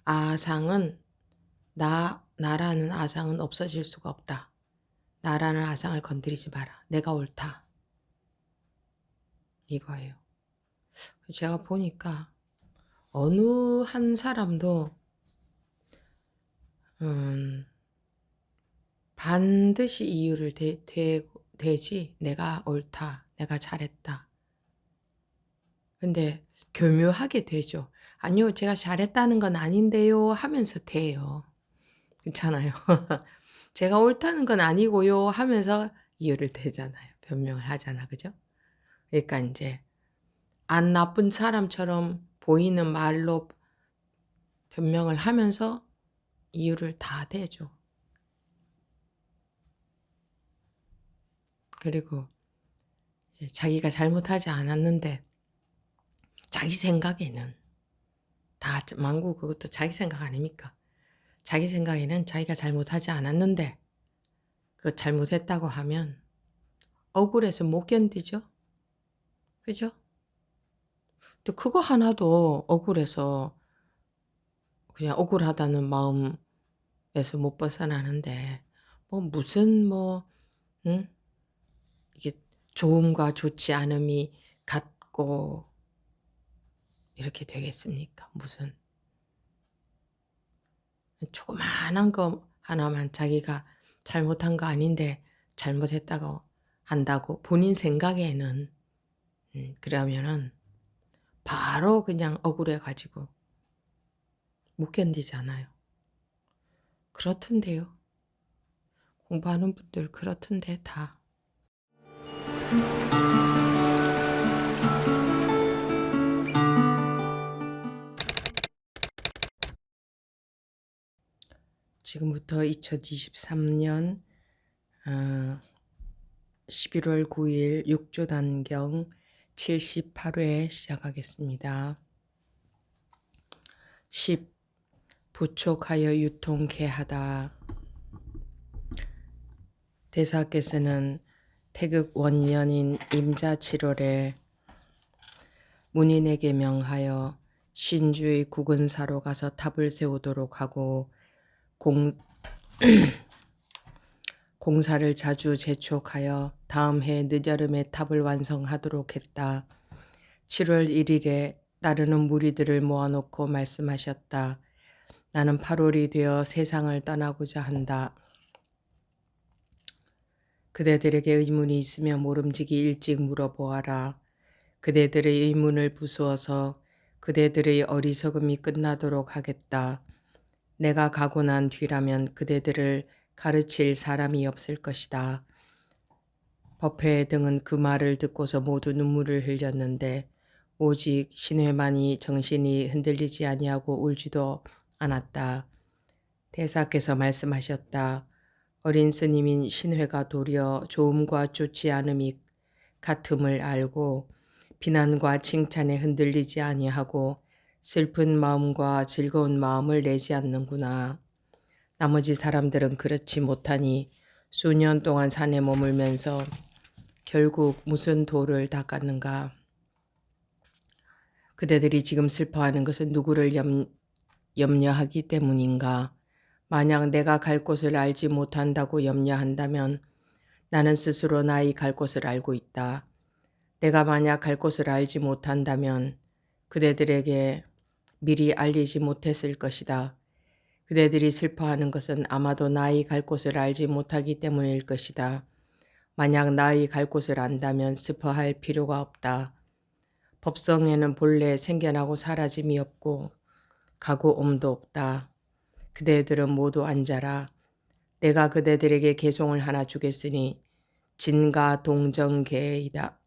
아상은 나라는 아상은 없어질 수가 없다. 나라는 아상을 건드리지 마라. 내가 옳다. 이거예요. 제가 보니까 어느 한 사람도 음, 반드시 이유를 대지 내가 옳다. 내가 잘했다. 근데 교묘하게 되죠. 아니요, 제가 잘했다는 건 아닌데요 하면서 돼요. 그렇잖아요. 제가 옳다는 건 아니고요 하면서 이유를 대잖아요. 변명을 하잖아. 그죠? 그러니까 이제 안 나쁜 사람처럼 보이는 말로 변명을 하면서 이유를 다 대죠. 그리고 이제 자기가 잘못하지 않았는데 자기 생각에는 다 만구 그것도 자기 생각 아닙니까? 자기 생각에는 자기가 잘못하지 않았는데 그 잘못했다고 하면 억울해서 못 견디죠? 그죠? 또 그거 하나도 억울해서 그냥 억울하다는 마음에서 못 벗어나는데 뭐 무슨 응? 이게 좋음과 좋지 않음이 같고 이렇게 되겠습니까? 무슨 조그마한 거 하나만 자기가 잘못한 거 아닌데 잘못했다고 한다고 본인 생각에는 그러면은 바로 그냥 억울해 가지고 못 견디잖아요. 그렇던데요. 공부하는 분들 그렇던데 다. 지금부터 2023년 11월 9일 6조 단경 78회 시작하겠습니다. 10. 부촉하여 유통케 하다. 대사께서는 태극 원년인 임자 7월에 문인에게 명하여 신주의 국은사로 가서 탑을 세우도록 하고 공사를 자주 재촉하여 다음 해 늦여름에 탑을 완성하도록 했다. 7월 1일에 따르는 무리들을 모아놓고 말씀하셨다. 나는 8월이 되어 세상을 떠나고자 한다. 그대들에게 의문이 있으면 모름지기 일찍 물어보아라. 그대들의 의문을 부수어서 그대들의 어리석음이 끝나도록 하겠다. 내가 가고 난 뒤라면 그대들을 가르칠 사람이 없을 것이다. 법회 등은 그 말을 듣고서 모두 눈물을 흘렸는데 오직 신회만이 정신이 흔들리지 아니하고 울지도 않았다. 대사께서 말씀하셨다. 어린 스님인 신회가 도리어 좋음과 좋지 않음이 같음을 알고 비난과 칭찬에 흔들리지 아니하고 슬픈 마음과 즐거운 마음을 내지 않는구나. 나머지 사람들은 그렇지 못하니 수년 동안 산에 머물면서 결국 무슨 도를 닦았는가. 그대들이 지금 슬퍼하는 것은 누구를 염려하기 때문인가. 만약 내가 갈 곳을 알지 못한다고 염려한다면 나는 스스로 나의 갈 곳을 알고 있다. 내가 만약 갈 곳을 알지 못한다면 그대들에게 미리 알리지 못했을 것이다. 그대들이 슬퍼하는 것은 아마도 나의 갈 곳을 알지 못하기 때문일 것이다. 만약 나의 갈 곳을 안다면 슬퍼할 필요가 없다. 법성에는 본래 생겨나고 사라짐이 없고 가고 옴도 없다. 그대들은 모두 앉아라. 내가 그대들에게 개송을 하나 주겠으니 진가 동정계이다.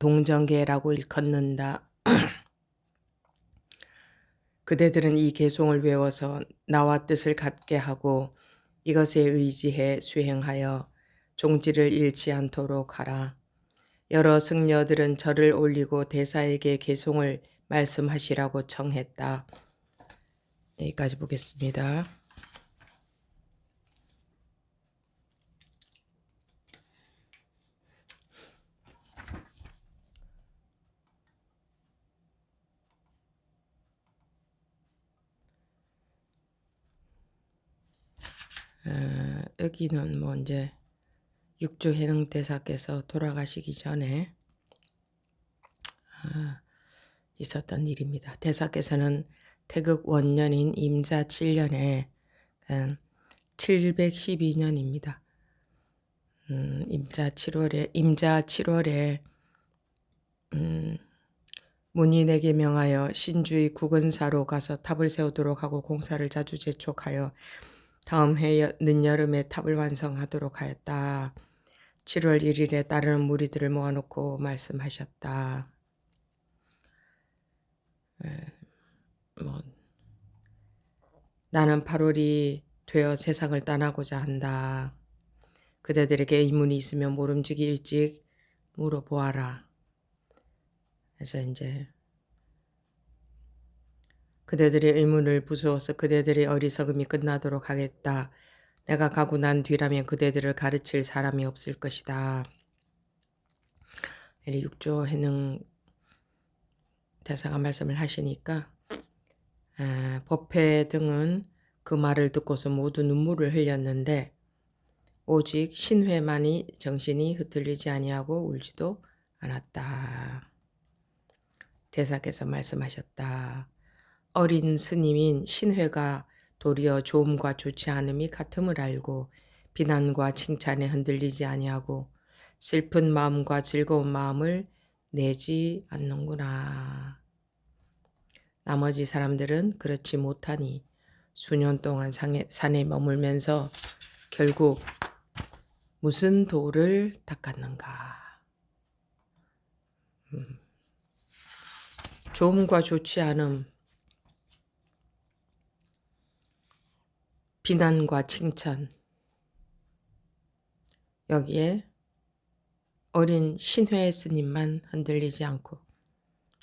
동정계라고 일컫는다. 그대들은 이 개송을 외워서 나와 뜻을 같게 하고 이것에 의지해 수행하여 종지를 잃지 않도록 하라. 여러 승려들은 절을 올리고 대사에게 개송을 말씀하시라고 청했다. 여기까지 보겠습니다. 여기는 뭐 이제 육조 해능대사께서 돌아가시기 전에 있었던 일입니다. 대사께서는 태극 원년인 임자 7년에 712년입니다. 임자 7월에 문인에게 명하여 신주의 국은사로 가서 탑을 세우도록 하고 공사를 자주 재촉하여 다음 해 늦여름에 탑을 완성하도록 하였다. 7월 1일에 따르는 무리들을 모아놓고 말씀하셨다. 나는 8월이 되어 세상을 떠나고자 한다. 그대들에게 의문이 있으면 모름지기 일찍 물어보아라. 그래서 이제 그대들의 의문을 부수어서 그대들의 어리석음이 끝나도록 하겠다. 내가 가고 난 뒤라면 그대들을 가르칠 사람이 없을 것이다. 육조 해능 대사가 말씀을 하시니까 법회 등은 그 말을 듣고서 모두 눈물을 흘렸는데 오직 신회만이 정신이 흐트리지 아니하고 울지도 않았다. 대사께서 말씀하셨다. 어린 스님인 신회가 도리어 좋음과 좋지 않음이 같음을 알고 비난과 칭찬에 흔들리지 아니하고 슬픈 마음과 즐거운 마음을 내지 않는구나. 나머지 사람들은 그렇지 못하니 수년 동안 산에 머물면서 결국 무슨 도를 닦았는가. 좋음과 좋지 않음, 비난과 칭찬, 여기에 어린 신회 스님만 흔들리지 않고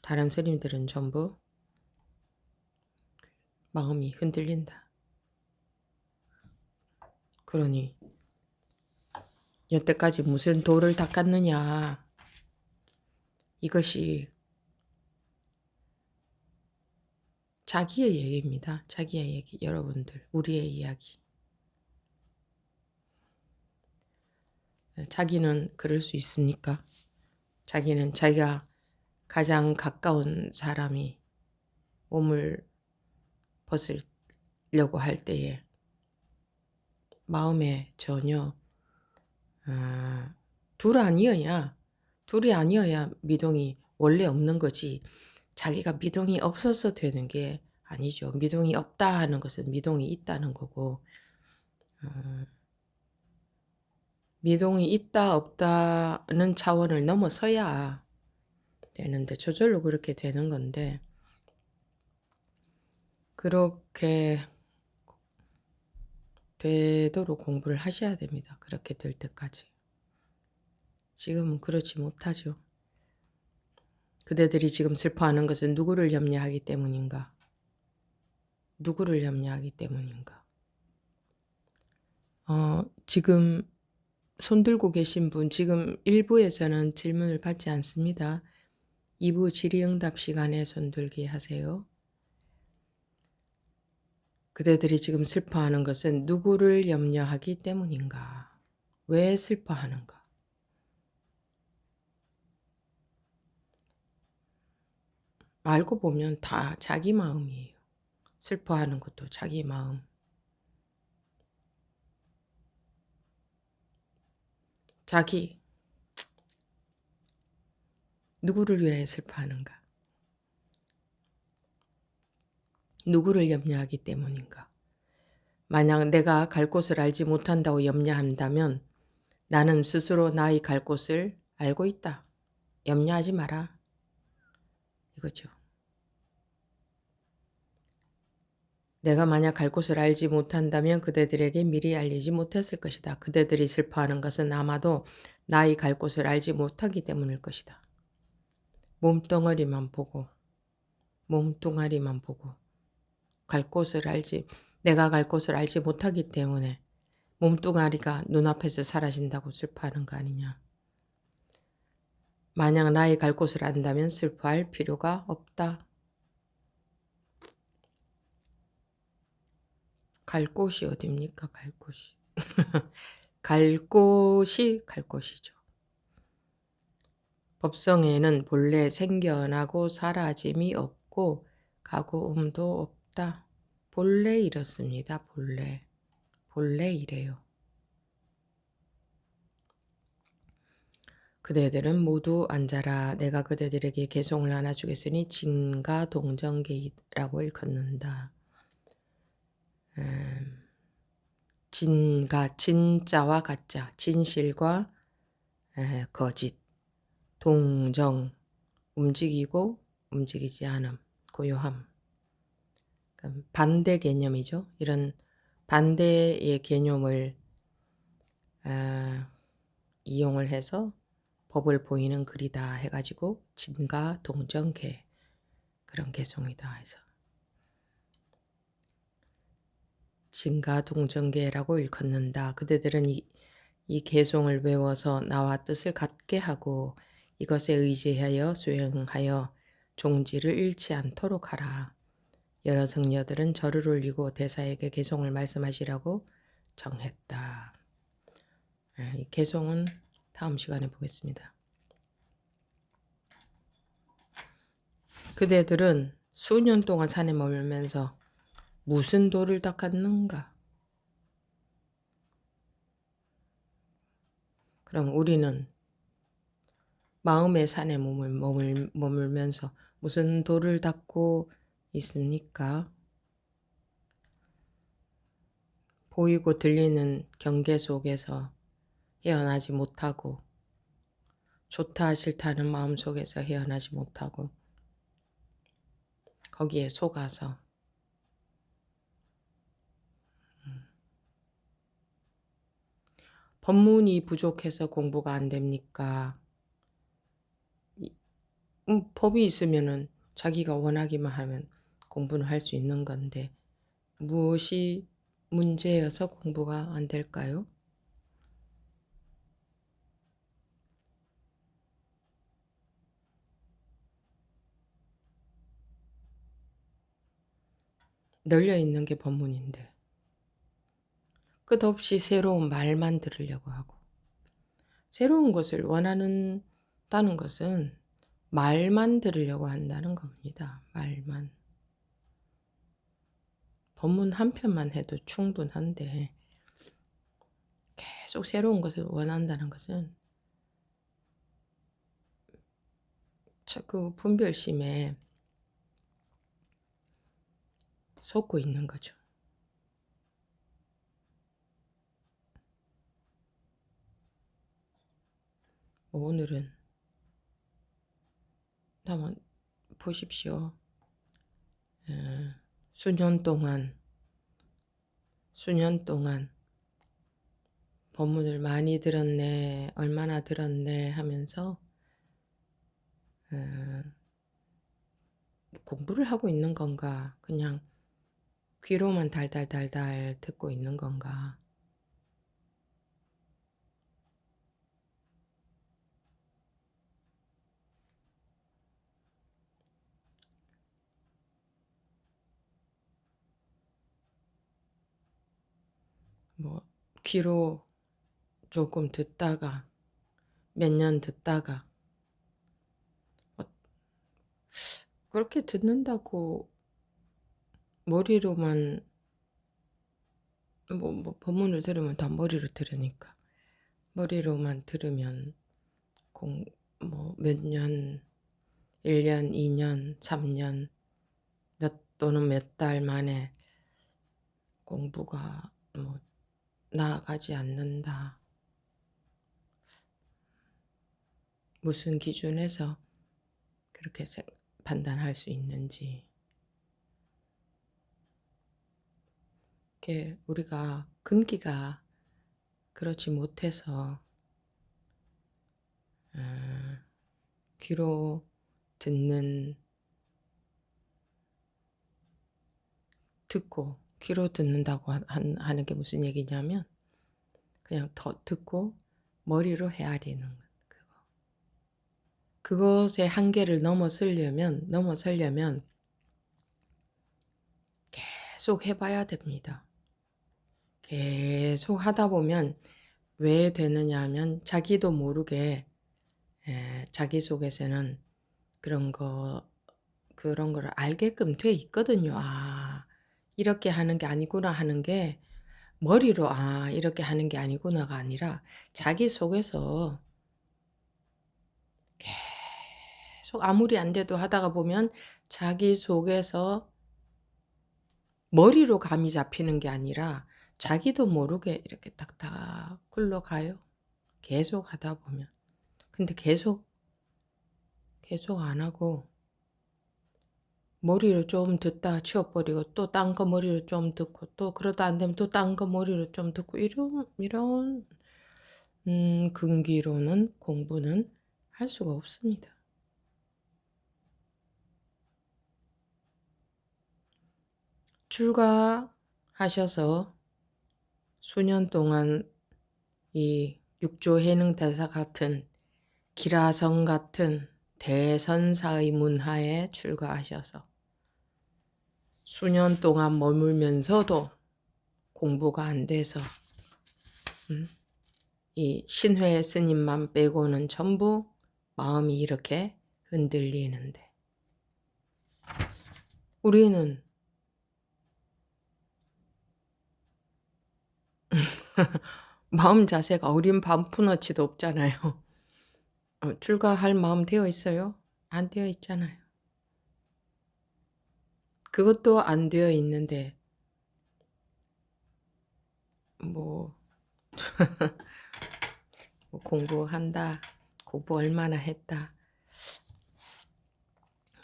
다른 스님들은 전부 마음이 흔들린다. 그러니 여태까지 무슨 도를 닦았느냐. 이것이 자기의 얘기입니다. 자기의 얘기. 여러분들, 우리의 이야기. 자기는 그럴 수 있습니까? 자기는 자기가 가장 가까운 사람이 몸을 벗으려고 할 때에 마음에 전혀 둘이 아니어야 미동이 원래 없는 거지. 자기가 미동이 없어서 되는 게 아니죠. 미동이 없다 하는 것은 미동이 있다는 거고 미동이 있다 없다는 차원을 넘어서야 되는데 저절로 그렇게 되는 건데 그렇게 되도록 공부를 하셔야 됩니다. 그렇게 될 때까지. 지금은 그렇지 못하죠. 그대들이 지금 슬퍼하는 것은 누구를 염려하기 때문인가? 누구를 염려하기 때문인가? 지금 손 들고 계신 분, 지금 1부에서는 질문을 받지 않습니다. 2부 질의응답 시간에 손 들기 하세요. 그대들이 지금 슬퍼하는 것은 누구를 염려하기 때문인가? 왜 슬퍼하는가? 알고 보면 다 자기 마음이에요. 슬퍼하는 것도 자기 마음. 자기. 누구를 위해 슬퍼하는가? 누구를 염려하기 때문인가? 만약 내가 갈 곳을 알지 못한다고 염려한다면 나는 스스로 나의 갈 곳을 알고 있다. 염려하지 마라. 이거죠. 내가 만약 갈 곳을 알지 못한다면 그대들에게 미리 알리지 못했을 것이다. 그대들이 슬퍼하는 것은 아마도 나의 갈 곳을 알지 못하기 때문일 것이다. 몸뚱아리만 보고 내가 갈 곳을 알지 못하기 때문에 몸뚱아리가 눈앞에서 사라진다고 슬퍼하는 거 아니냐. 만약 나의 갈 곳을 안다면 슬퍼할 필요가 없다. 갈 곳이 어딥니까? 갈 곳이. 갈 곳이죠. 법성에는 본래 생겨나고 사라짐이 없고 가고옴도 없다. 본래 이렇습니다. 본래 이래요. 그대들은 모두 앉아라. 내가 그대들에게 개송을 하나 주겠으니 진가 동정계라고 일컫는다. 진짜와 가짜, 진실과 거짓, 동정, 움직이고 움직이지 않음, 고요함. 반대 개념이죠. 이런 반대의 개념을 이용을 해서 법을 보이는 글이다 해가지고 진가 동정계 그런 개송이다 해서 진가 동정계라고 일컫는다. 그대들은 이 개송을 외워서 나와 뜻을 같게 하고 이것에 의지하여 수행하여 종지를 잃지 않도록 하라. 여러 승려들은 절을 올리고 대사에게 개송을 말씀하시라고 정했다. 이 개송은 다음 시간에 보겠습니다. 그대들은 수년 동안 산에 머물면서 무슨 도를 닦았는가? 그럼 우리는 마음의 산에 머물면서 무슨 도를 닦고 있습니까? 보이고 들리는 경계 속에서 헤어나지 못하고 좋다 싫다는 마음 속에서 헤어나지 못하고 거기에 속아서 법문이 부족해서 공부가 안 됩니까? 법이 있으면은 자기가 원하기만 하면 공부는 할 수 있는 건데 무엇이 문제여서 공부가 안 될까요? 널려 있는 게 법문인데 끝없이 새로운 말만 들으려고 하고 새로운 것을 원하는다는 것은 말만 들으려고 한다는 겁니다. 말만. 법문 한 편만 해도 충분한데 계속 새로운 것을 원한다는 것은 자꾸 분별심에 속고 있는 거죠. 오늘은 한번 보십시오. 수년 동안 법문을 많이 들었네, 얼마나 들었네 하면서 공부를 하고 있는 건가? 그냥 귀로만 달달달달 듣고 있는 건가? 뭐 귀로 조금 듣다가 몇 년 듣다가 뭐 그렇게 듣는다고 머리로만 법문을 들으면 다 머리로 들으니까 머리로만 들으면 몇 년, 1년, 2년, 3년 또는 몇 달 만에 공부가 나아가지 않는다. 무슨 기준에서 그렇게 판단할 수 있는지. 우리가 근기가 그렇지 못해서 귀로 듣는다고 하는 게 무슨 얘기냐면 그냥 더 듣고 머리로 헤아리는 그거. 그것의 한계를 넘어서려면 계속 해봐야 됩니다. 계속 하다 보면 왜 되느냐 하면 자기도 모르게 자기 속에서는 그런 거를 알게끔 돼 있거든요. '아 이렇게 하는 게 아니구나.' 하는 게 머리로 '아 이렇게 하는 게 아니구나.'가 아니라 자기 속에서 계속 아무리 안 돼도 하다가 보면 자기 속에서 머리로 감이 잡히는 게 아니라 자기도 모르게 이렇게 딱딱 굴러가요, 계속 하다 보면. 근데 계속 안 하고 머리로 좀 듣다가 치워 버리고 또 딴 거 머리로 좀 듣고 또 그러다 안 되면 또 딴 거 머리로 좀 듣고 이런 근기로는 공부는 할 수가 없습니다. 출가하셔서 수년 동안 이 육조 해능 대사 같은 기라성 같은 대선사의 문화에 출가하셔서 수년 동안 머물면서도 공부가 안 돼서 이 신회 스님만 빼고는 전부 마음이 이렇게 흔들리는데 우리는 마음 자세가 어린 반푼어치도 없잖아요. 출가할 마음 되어 있어요? 안 되어 있잖아요. 그것도 안 되어 있는데 뭐 공부한다, 공부 얼마나 했다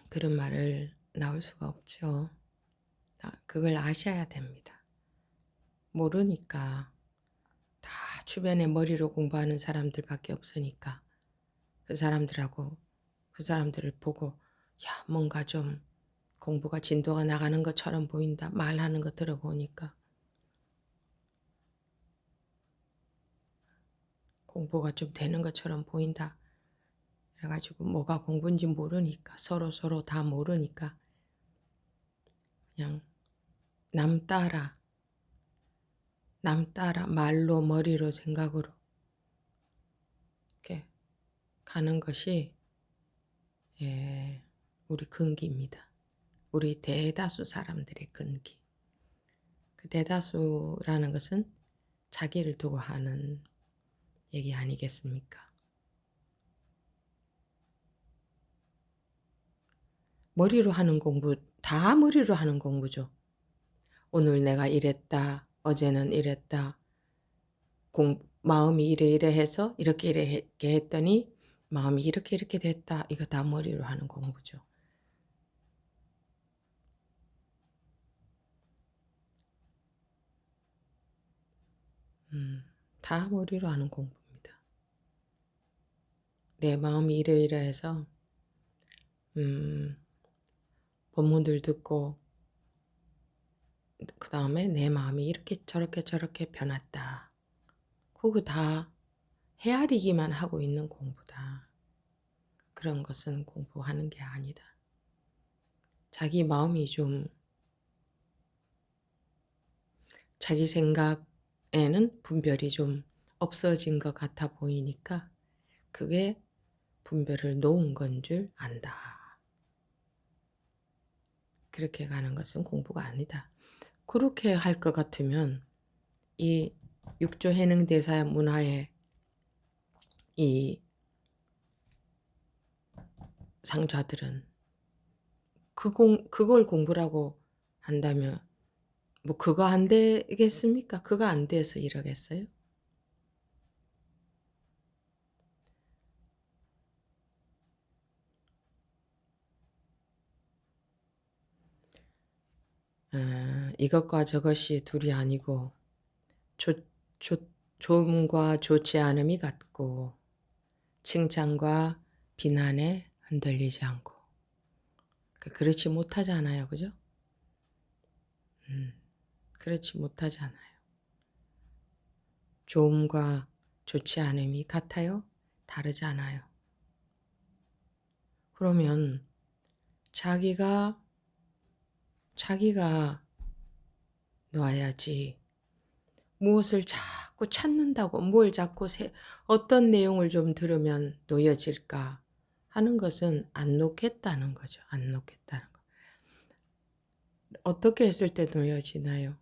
그런 말을 나올 수가 없죠. 그걸 아셔야 됩니다. 모르니까 다 주변에 머리로 공부하는 사람들밖에 없으니까 그 사람들을 보고 야 뭔가 좀 공부가 진도가 나가는 것처럼 보인다 말하는 거 들어보니까 공부가 좀 되는 것처럼 보인다. 그래가지고 뭐가 공부인지 모르니까 서로 다 모르니까 그냥 남 따라 말로 머리로 생각으로 이렇게 가는 것이 우리 근기입니다. 우리 대다수 사람들의 근기. 그 대다수라는 것은 자기를 두고 하는 얘기 아니겠습니까? 머리로 하는 공부, 다 머리로 하는 공부죠. 오늘 내가 이랬다, 어제는 이랬다, 마음이 이래 해서 이렇게 했더니 마음이 이렇게 됐다. 이거 다 머리로 하는 공부죠. 다 머리로 하는 공부입니다. 내 마음이 이래 해서 법문들 듣고 그 다음에 내 마음이 이렇게 저렇게 변했다. 그거 다 헤아리기만 하고 있는 공부다. 그런 것은 공부하는 게 아니다. 자기 마음이 좀 자기 생각에는 분별이 좀 없어진 것 같아 보이니까 그게 분별을 놓은 건 줄 안다. 그렇게 가는 것은 공부가 아니다. 그렇게 할 것 같으면 이 육조 해능 대사 문화의 이 상좌들은 그걸 공부라고 한다면 뭐 그거 안 되겠습니까? 그거 안 돼서 이러겠어요? 이것과 저것이 둘이 아니고 좋, 좋음과 좋지 않음이 같고 칭찬과 비난에 흔들리지 않고 그렇지 못하잖아요. 그죠? 그렇지 못하잖아요. 좋음과 좋지 않음이 같아요? 다르잖아요. 그러면 자기가 놔야지. 무엇을 자꾸 찾는다고 뭘 자꾸 어떤 내용을 좀 들으면 놓여질까 하는 것은 안 놓겠다는 거죠. 안 놓겠다는 거. 어떻게 했을 때 놓여지나요?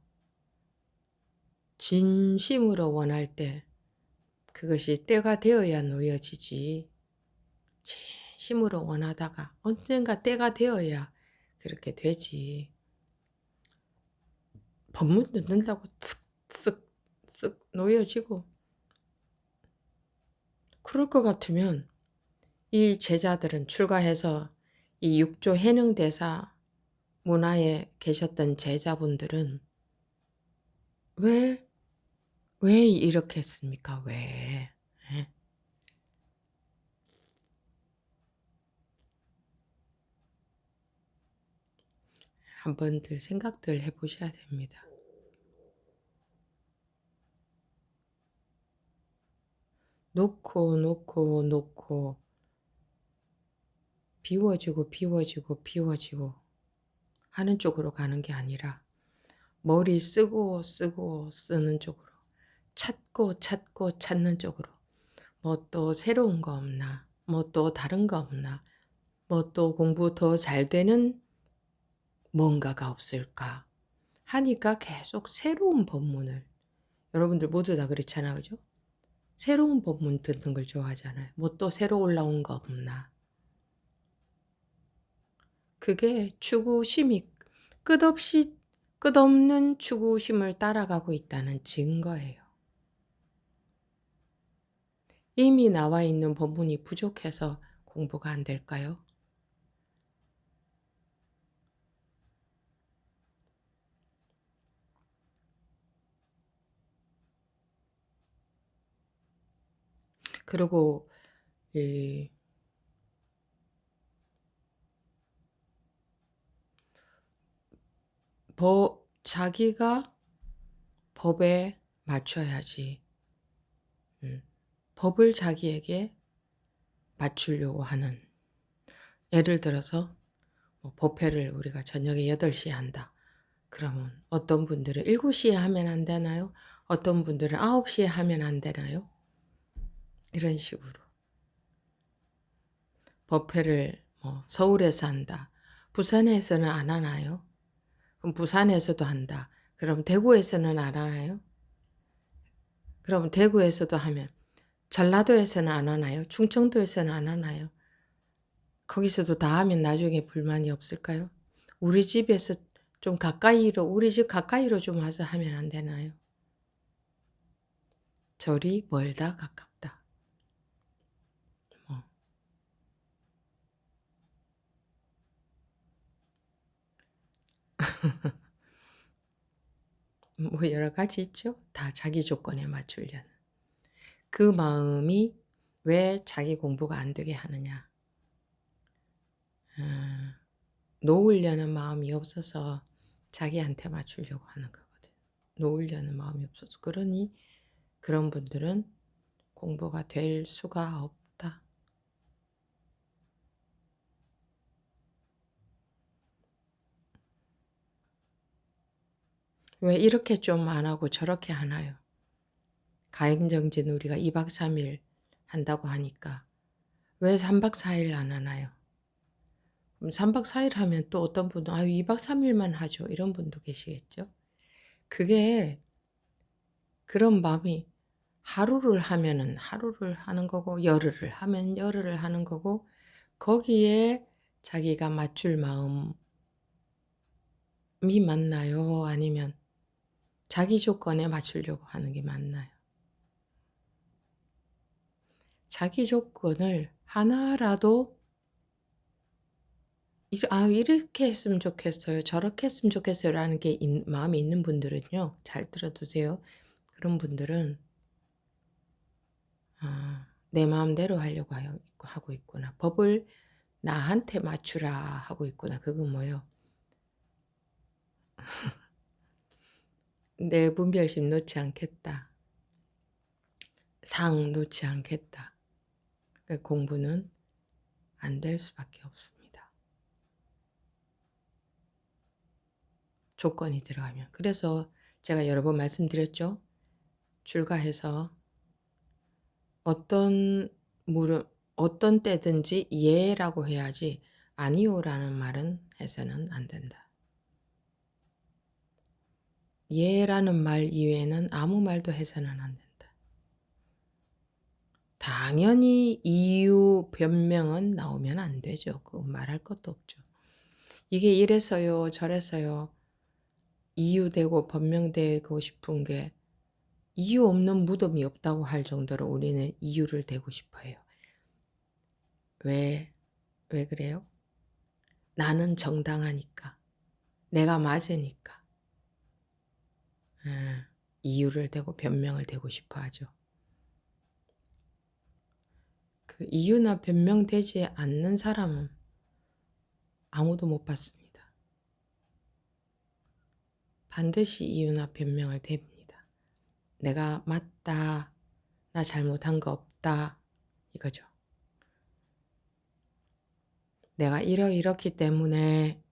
진심으로 원할 때 그것이 때가 되어야 놓여지지. 진심으로 원하다가 언젠가 때가 되어야 그렇게 되지. 법문 듣는다고 쓱쓱쓱 놓여지고 그럴 것 같으면 이 제자들은 출가해서 이 육조 해능대사 문화에 계셨던 제자분들은 왜, 왜 이렇게 했습니까? 왜? 예? 한번들 생각들 해보셔야 됩니다. 놓고 비워지고 하는 쪽으로 가는 게 아니라 머리 쓰고 쓰는 쪽으로 찾고 찾는 쪽으로 뭐 또 새로운 거 없나 뭐 또 다른 거 없나 뭐 또 공부 더 잘 되는 뭔가가 없을까 하니까 계속 새로운 법문을 여러분들 모두 다 그렇잖아 그죠? 새로운 법문 듣는 걸 좋아하잖아요. 뭐 또 새로 올라온 거 없나. 그게 추구심이 끝없는 추구심을 따라가고 있다는 증거예요. 이미 나와 있는 법문이 부족해서 공부가 안 될까요? 그리고 이 자기가 법에 맞춰야지. 법을 자기에게 맞추려고 하는 예를 들어서 뭐 법회를 우리가 저녁에 8시에 한다. 그러면 어떤 분들은 7시에 하면 안 되나요? 어떤 분들은 9시에 하면 안 되나요? 이런 식으로. 법회를 뭐 서울에서 한다. 부산에서는 안 하나요? 그럼 부산에서도 한다. 그럼 대구에서는 안 하나요? 그럼 대구에서도 하면 전라도에서는 안 하나요? 충청도에서는 안 하나요? 거기서도 다 하면 나중에 불만이 없을까요? 우리 집에서 좀 가까이로, 우리 집 가까이로 좀 와서 하면 안 되나요? 절이 멀다 가깝다. 뭐. 뭐 여러 가지 있죠. 다 자기 조건에 맞추려는. 그 마음이 왜 자기 공부가 안 되게 하느냐. 놓으려는 마음이 없어서 자기한테 맞추려고 하는 거거든. 놓으려는 마음이 없어서. 그러니 그런 분들은 공부가 될 수가 없다. 왜 이렇게 좀 안 하고 저렇게 하나요? 가행정진 우리가 2박 3일 한다고 하니까 왜 3박 4일 안 하나요? 그럼 3박 4일 하면 또 어떤 분은 2박 3일만 하죠. 이런 분도 계시겠죠. 그게 그런 마음이 하루를 하면은 하루를 하는 거고 열흘을 하면 열흘을 하는 거고 거기에 자기가 맞출 마음이 맞나요? 아니면 자기 조건에 맞추려고 하는 게 맞나요? 자기 조건을 하나라도 이렇게 했으면 좋겠어요. 저렇게 했으면 좋겠어요라는 게 마음이 있는 분들은요. 잘 들어두세요. 그런 분들은 내 마음대로 하려고 하고 있구나. 법을 나한테 맞추라 하고 있구나. 그건 뭐예요? 내 분별심 놓지 않겠다. 상 놓지 않겠다. 그 공부는 안 될 수밖에 없습니다. 조건이 들어가면. 그래서 제가 여러 번 말씀드렸죠. 출가해서 어떤 어떤 때든지 예라고 해야지 아니요라는 말은 해서는 안 된다. 예라는 말 이외에는 아무 말도 해서는 안 된다. 당연히 이유 변명은 나오면 안 되죠. 그거 말할 것도 없죠. 이게 이래서요, 저래서요, 이유되고 변명되고 싶은 게 이유 없는 무덤이 없다고 할 정도로 우리는 이유를 대고 싶어요. 왜 그래요? 나는 정당하니까. 내가 맞으니까. 이유를 대고 변명을 대고 싶어 하죠. 그 이유나 변명되지 않는 사람은 아무도 못 봤습니다. 반드시 이유나 변명을 댑니다. 내가 맞다, 나 잘못한 거 없다, 이거죠. 내가 이렇기 때문에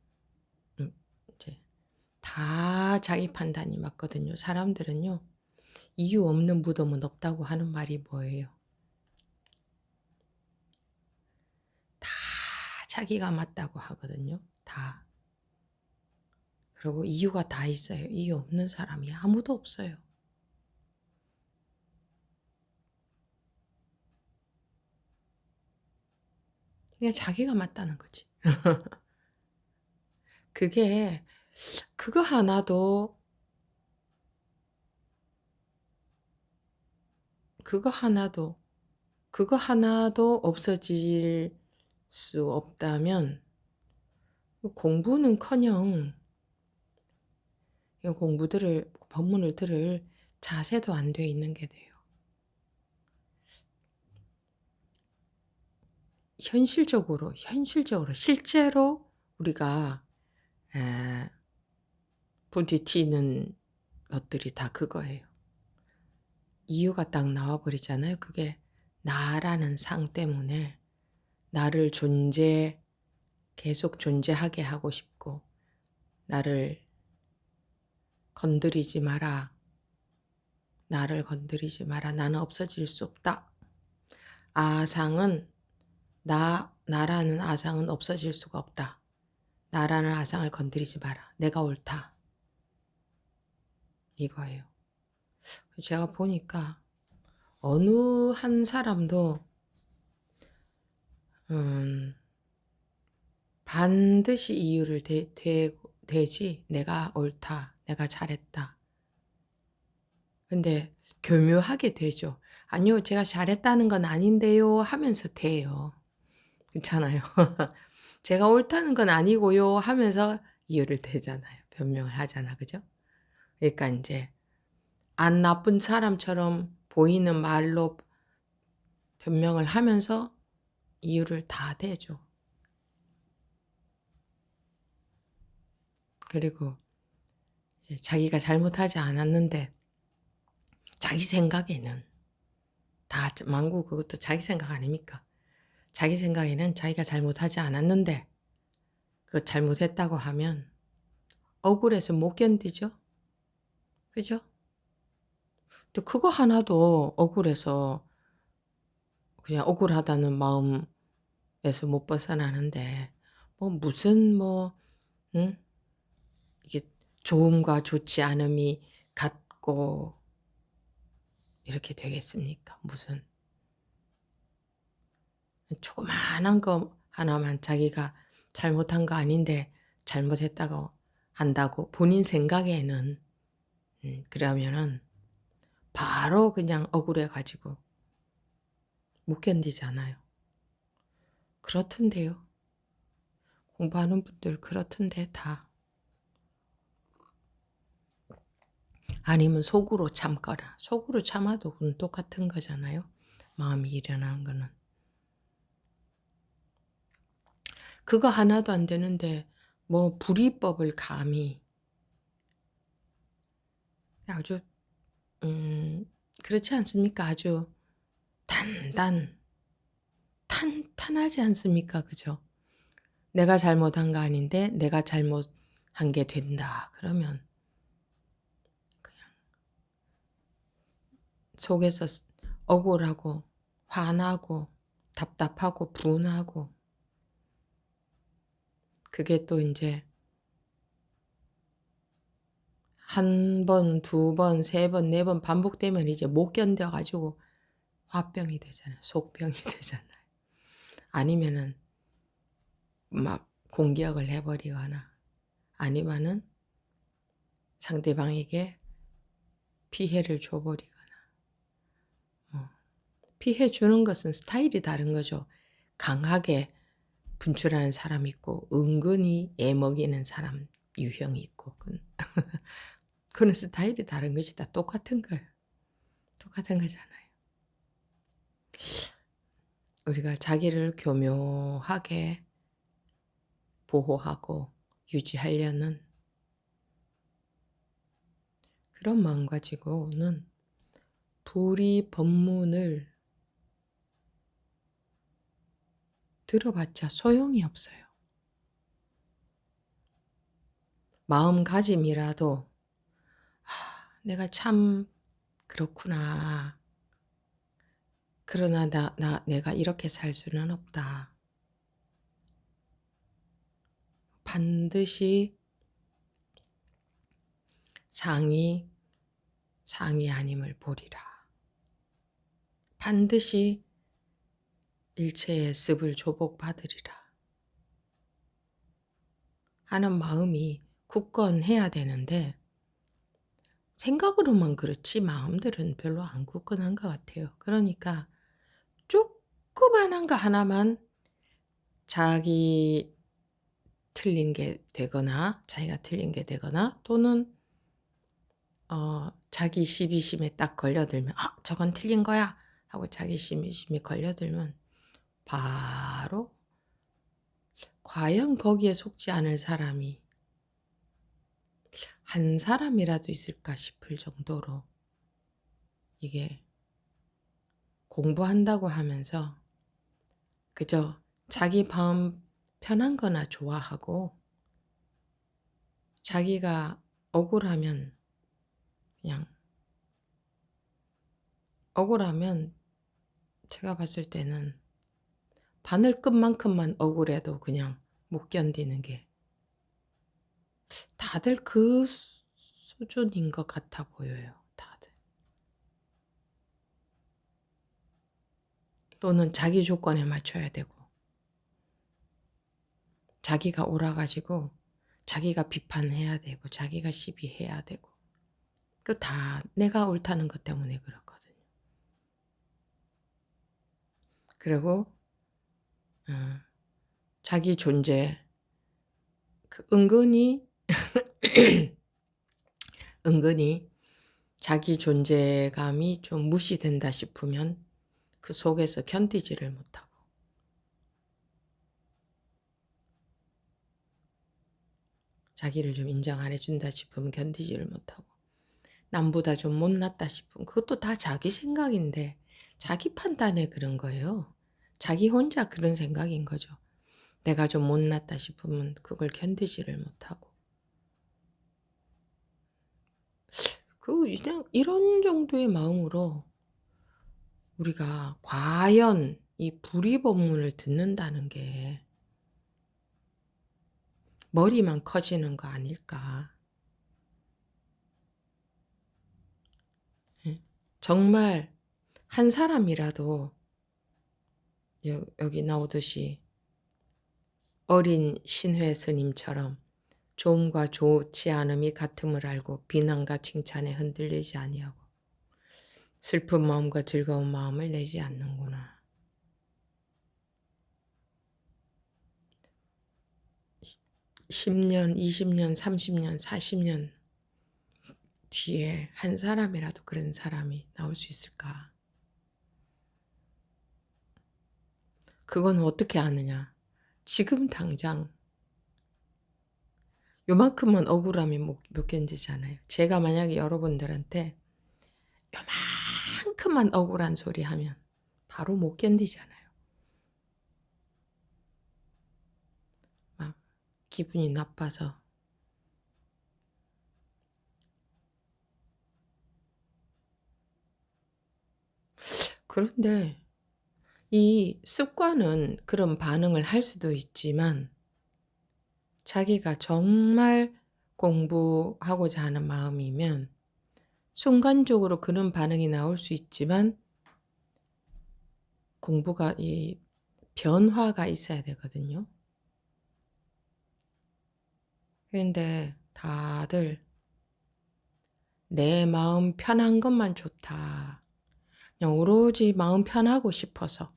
이제 다 자기 판단이 맞거든요. 사람들은요, 이유 없는 무덤은 없다고 하는 말이 뭐예요? 다 자기가 맞다고 하거든요. 다. 그리고 이유가 다 있어요. 이유 없는 사람이 아무도 없어요. 그냥 자기가 맞다는 거지. 그게 그거 하나도 그거 하나도 그거 하나도 없어질 수 없다면 공부는커녕 이 법문을 들을 자세도 안 돼 있는 게 돼요. 현실적으로 실제로 우리가 부딪히는 것들이 다 그거예요. 이유가 딱 나와버리잖아요. 그게 나라는 상 때문에 나를 계속 존재하게 하고 싶고, 나를 건드리지 마라. 나를 건드리지 마라. 나는 없어질 수 없다. 나라는 아상은 없어질 수가 없다. 나라는 아상을 건드리지 마라. 내가 옳다. 이거예요. 제가 보니까 어느 한 사람도 반드시 이유를 대지 내가 옳다, 내가 잘했다. 근데 교묘하게 되죠. 아니요, 제가 잘했다는 건 아닌데요 하면서 돼요. 그렇잖아요. 제가 옳다는 건 아니고요 하면서 이유를 대잖아요. 변명을 하잖아. 그죠? 그러니까 이제 안 나쁜 사람처럼 보이는 말로 변명을 하면서 이유를 다 대죠. 그리고 이제 자기가 잘못하지 않았는데 자기 생각에는 다 만구 그것도 자기 생각 아닙니까? 자기 생각에는 자기가 잘못하지 않았는데 그 잘못했다고 하면 억울해서 못 견디죠? 그죠? 또 그거 하나도 억울해서 그냥 억울하다는 마음에서 못 벗어나는데 무슨 응? 이게 좋음과 좋지 않음이 같고 이렇게 되겠습니까? 무슨 조그마한 거 하나만 자기가 잘못한 거 아닌데 잘못했다고 한다고 본인 생각에는 그러면은 바로 그냥 억울해 가지고 못 견디잖아요. 그렇던데요. 공부하는 분들 그렇던데 다. 아니면 속으로 참거나. 속으로 참아도 그건 똑같은 거잖아요. 마음이 일어나는 거는. 그거 하나도 안 되는데 불이법을 감히 아주 그렇지 않습니까? 아주 탄탄하지 않습니까? 그죠? 내가 잘못한 거 아닌데 내가 잘못한 게 된다. 그러면 그냥 속에서 억울하고 화나고 답답하고 분하고 그게 또 이제 한 번, 두 번, 세 번, 네 번 반복되면 이제 못 견뎌가지고 화병이 되잖아요. 속병이 되잖아요. 아니면은 막 공격을 해버리거나 아니면은 상대방에게 피해를 줘버리거나 피해 주는 것은 스타일이 다른 거죠. 강하게 분출하는 사람이 있고 은근히 애먹이는 사람 유형이 있고 그건 스타일이 다른 것이 다 똑같은 거예요. 똑같은 거잖아요. 우리가 자기를 교묘하게 보호하고 유지하려는 그런 마음 가지고는 불의 법문을 들어봤자 소용이 없어요. 마음가짐이라도 내가 참 그렇구나. 그러나 내가 이렇게 살 수는 없다. 반드시 상이 아님을 보리라. 반드시 일체의 습을 조복받으리라 하는 마음이 굳건해야 되는데 생각으로만 그렇지 마음들은 별로 안 굳건한 것 같아요. 그러니까 조그만한 거 하나만 자기 틀린 게 되거나 자기가 틀린 게 되거나 또는 자기 시비심에 딱 걸려들면 저건 틀린 거야 하고 자기 시비심에 걸려들면 바로 과연 거기에 속지 않을 사람이 한 사람이라도 있을까 싶을 정도로 이게 공부한다고 하면서 그저 자기 마음 편한 거나 좋아하고 자기가 억울하면 그냥 억울하면 제가 봤을 때는 바늘끝만큼만 억울해도 그냥 못 견디는 게 다들 그 수준인 것 같아 보여요. 다들. 또는 자기 조건에 맞춰야 되고 자기가 옳아가지고 자기가 비판해야 되고 자기가 시비해야 되고 그 다 내가 옳다는 것 때문에 그렇거든요. 그리고 자기 존재 은근히 은근히 자기 존재감이 좀 무시된다 싶으면 그 속에서 견디지를 못하고 자기를 좀 인정 안 해준다 싶으면 견디지를 못하고 남보다 좀 못났다 싶으면 그것도 다 자기 생각인데 자기 판단에 그런 거예요. 자기 혼자 그런 생각인 거죠. 내가 좀 못났다 싶으면 그걸 견디지를 못하고 그냥 이런 정도의 마음으로 우리가 과연 이 불의법문을 듣는다는 게 머리만 커지는 거 아닐까. 정말 한 사람이라도 여기 나오듯이 어린 신회 스님처럼 좋음과 좋지 않음이 같음을 알고 비난과 칭찬에 흔들리지 아니하고 슬픈 마음과 즐거운 마음을 내지 않는구나. 10년, 20년, 30년, 40년 뒤에 한 사람이라도 그런 사람이 나올 수 있을까? 그건 어떻게 아느냐? 지금 당장 요만큼만 억울함이 못 견디잖아요. 제가 만약에 여러분들한테 요만큼만 억울한 소리 하면 바로 못 견디잖아요. 막 기분이 나빠서 그런데 이 습관은 그런 반응을 할 수도 있지만 자기가 정말 공부하고자 하는 마음이면 순간적으로 그런 반응이 나올 수 있지만 공부가 이 변화가 있어야 되거든요. 그런데 다들 내 마음 편한 것만 좋다. 그냥 오로지 마음 편하고 싶어서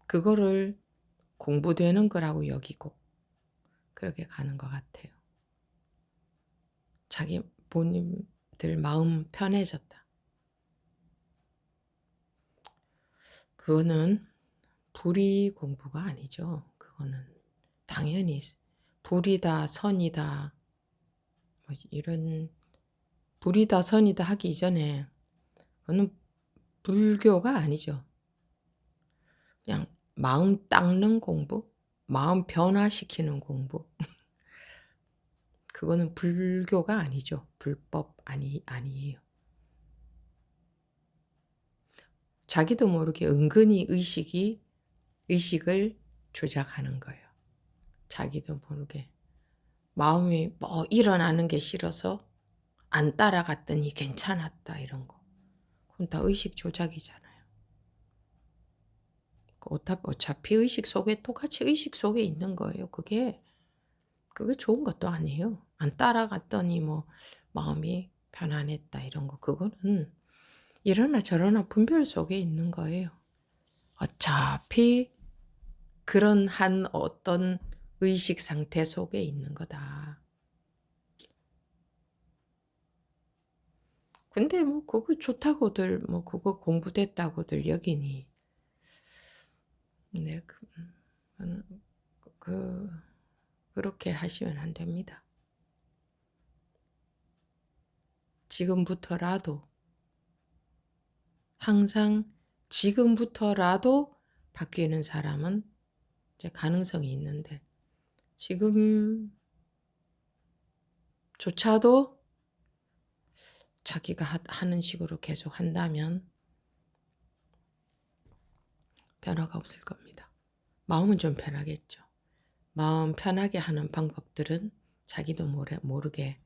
그거를 공부되는 거라고 여기고 그렇게 가는 것 같아요. 자기 본인들 마음 편해졌다. 그거는 불이 공부가 아니죠. 그거는 당연히 불이다, 선이다, 뭐 이런 불이다, 선이다 하기 이전에 그거는 불교가 아니죠. 그냥 마음 닦는 공부, 마음 변화시키는 공부. 그거는 불교가 아니죠. 불법 아니에요. 자기도 모르게 은근히 의식을 조작하는 거예요. 자기도 모르게. 마음이 뭐 일어나는 게 싫어서 안 따라갔더니 괜찮았다 이런 거. 그건 다 의식 조작이잖아요. 어차피 의식 속에 똑같이 의식 속에 있는 거예요. 그게 좋은 것도 아니에요. 안 따라갔더니 뭐 마음이 편안했다 이런 거. 그거는 이러나 저러나 분별 속에 있는 거예요. 어차피 그런 한 어떤 의식 상태 속에 있는 거다. 근데 뭐 그거 좋다고들 뭐 그거 공부됐다고들 여기니. 네, 그 그렇게 하시면 안 됩니다. 지금부터라도 항상 지금부터라도 바뀌는 사람은 이제 가능성이 있는데 지금조차도 자기가 하는 식으로 계속 한다면 변화가 없을 겁니다. 마음은 좀 편하겠죠. 마음 편하게 하는 방법들은 자기도 모르게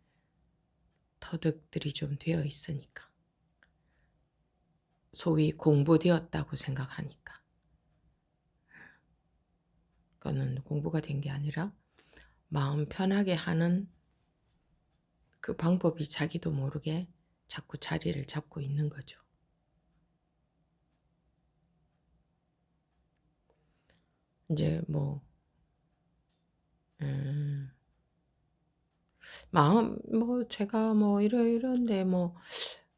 터득들이 좀 되어 있으니까. 소위 공부되었다고 생각하니까. 그거는 공부가 된 게 아니라 마음 편하게 하는 그 방법이 자기도 모르게 자꾸 자리를 잡고 있는 거죠. 이제 뭐 음, 마음 뭐 제가 뭐 이런데 뭐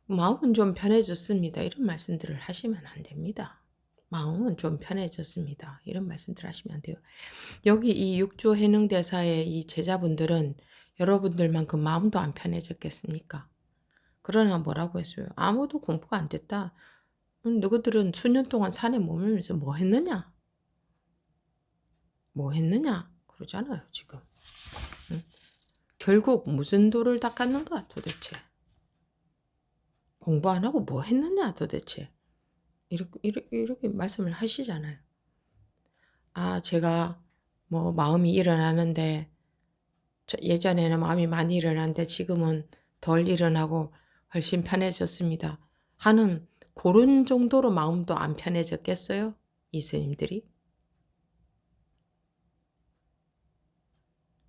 마음은 좀 편해졌습니다. 이런 말씀들을 하시면 안 됩니다. 마음은 좀 편해졌습니다. 이런 말씀들 하시면 안 돼요. 여기 이 육조 해능대사의 이 제자분들은 여러분들만큼 마음도 안 편해졌겠습니까? 그러나 뭐라고 했어요? 아무도 공부가 안 됐다. 너희들은 수년 동안 산에 머물면서 뭐 했느냐? 뭐 했느냐? 그러잖아요, 지금. 응? 결국 무슨 도를 닦았는가, 도대체? 공부 안 하고 뭐 했느냐, 도대체? 이렇게 말씀을 하시잖아요. 아, 제가 뭐 마음이 일어나는데, 예전에는 마음이 많이 일어났는데 지금은 덜 일어나고 훨씬 편해졌습니다. 하는 그런 정도로 마음도 안 편해졌겠어요? 이 스님들이?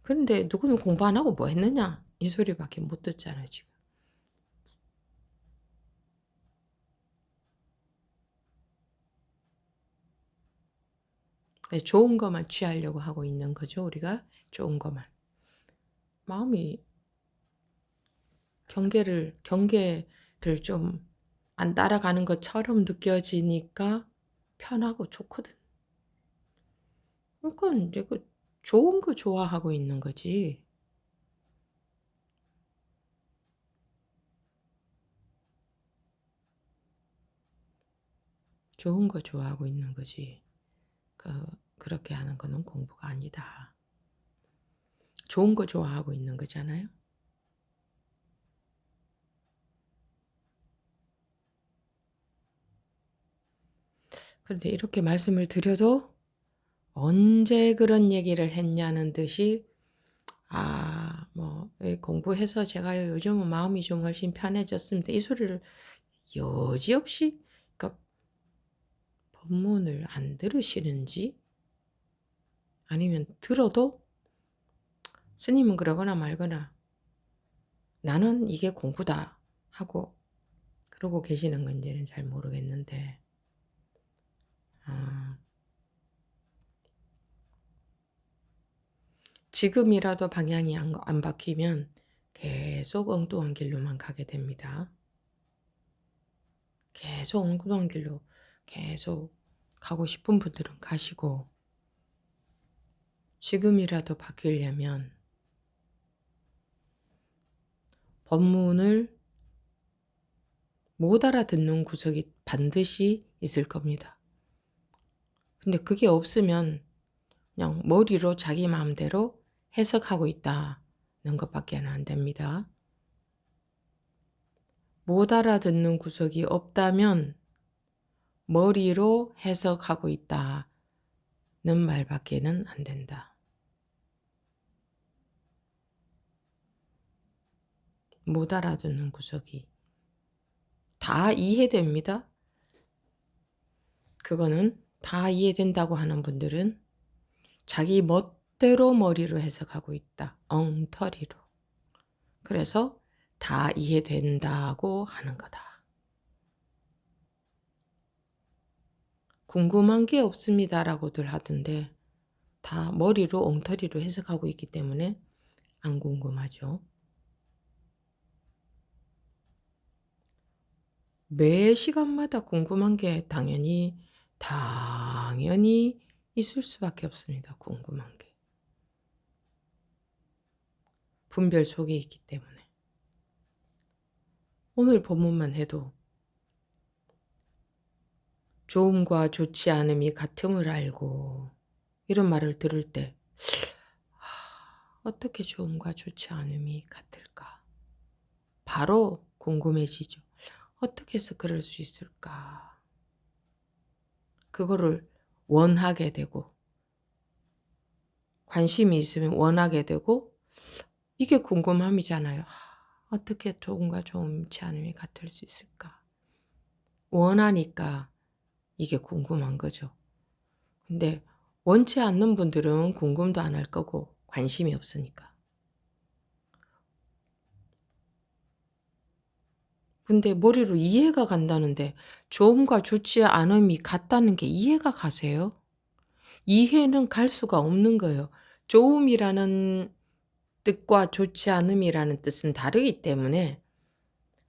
그런데 누구는 공부 안 하고 뭐 했느냐? 이 소리밖에 못 듣잖아요, 지금. 좋은 것만 취하려고 하고 있는 거죠, 우리가. 좋은 것만. 마음이 경계를 좀 안 따라가는 것처럼 느껴지니까 편하고 좋거든. 그러니까 이제 좋은 거 좋아하고 있는 거지. 좋은 거 좋아하고 있는 거지. 그, 그렇게 하는 거는 공부가 아니다. 좋은 거 좋아하고 있는 거잖아요. 그런데 이렇게 말씀을 드려도 언제 그런 얘기를 했냐는 듯이 공부해서 제가요 요즘은 마음이 좀 훨씬 편해졌습니다. 이 소리를 여지없이, 그러니까 법문을 안 들으시는지 아니면 들어도 스님은 그러거나 말거나 나는 이게 공부다 하고 그러고 계시는 건지는 잘 모르겠는데, 아, 지금이라도 방향이 안 바뀌면 계속 엉뚱한 길로만 가게 됩니다. 계속 엉뚱한 길로 계속 가고 싶은 분들은 가시고, 지금이라도 바뀌려면 법문을 못 알아듣는 구석이 반드시 있을 겁니다. 근데 그게 없으면 그냥 머리로 자기 마음대로 해석하고 있다는 것밖에 안 됩니다. 못 알아듣는 구석이 없다면 머리로 해석하고 있다는 말밖에는 안 된다. 못 알아듣는 구석이 다 이해됩니다. 그거는 다 이해된다고 하는 분들은 자기 멋대로 머리로 해석하고 있다. 엉터리로. 그래서 다 이해된다고 하는 거다. 궁금한 게 없습니다라고들 하던데 다 머리로 엉터리로 해석하고 있기 때문에 안 궁금하죠. 매 시간마다 궁금한 게 당연히 있을 수밖에 없습니다. 궁금한 게. 분별 속에 있기 때문에. 오늘 본문만 해도 좋음과 좋지 않음이 같음을 알고 이런 말을 들을 때 어떻게 좋음과 좋지 않음이 같을까? 바로 궁금해지죠. 어떻게 해서 그럴 수 있을까? 그거를 원하게 되고 관심이 있으면 원하게 되고 이게 궁금함이잖아요. 어떻게 좋음과 좋지 않음이 같을 수 있을까? 원하니까 이게 궁금한 거죠. 근데 원치 않는 분들은 궁금도 안 할 거고 관심이 없으니까. 근데 머리로 이해가 간다는데 좋음과 좋지 않음이 같다는 게 이해가 가세요? 이해는 갈 수가 없는 거예요. 좋음이라는 뜻과 좋지 않음이라는 뜻은 다르기 때문에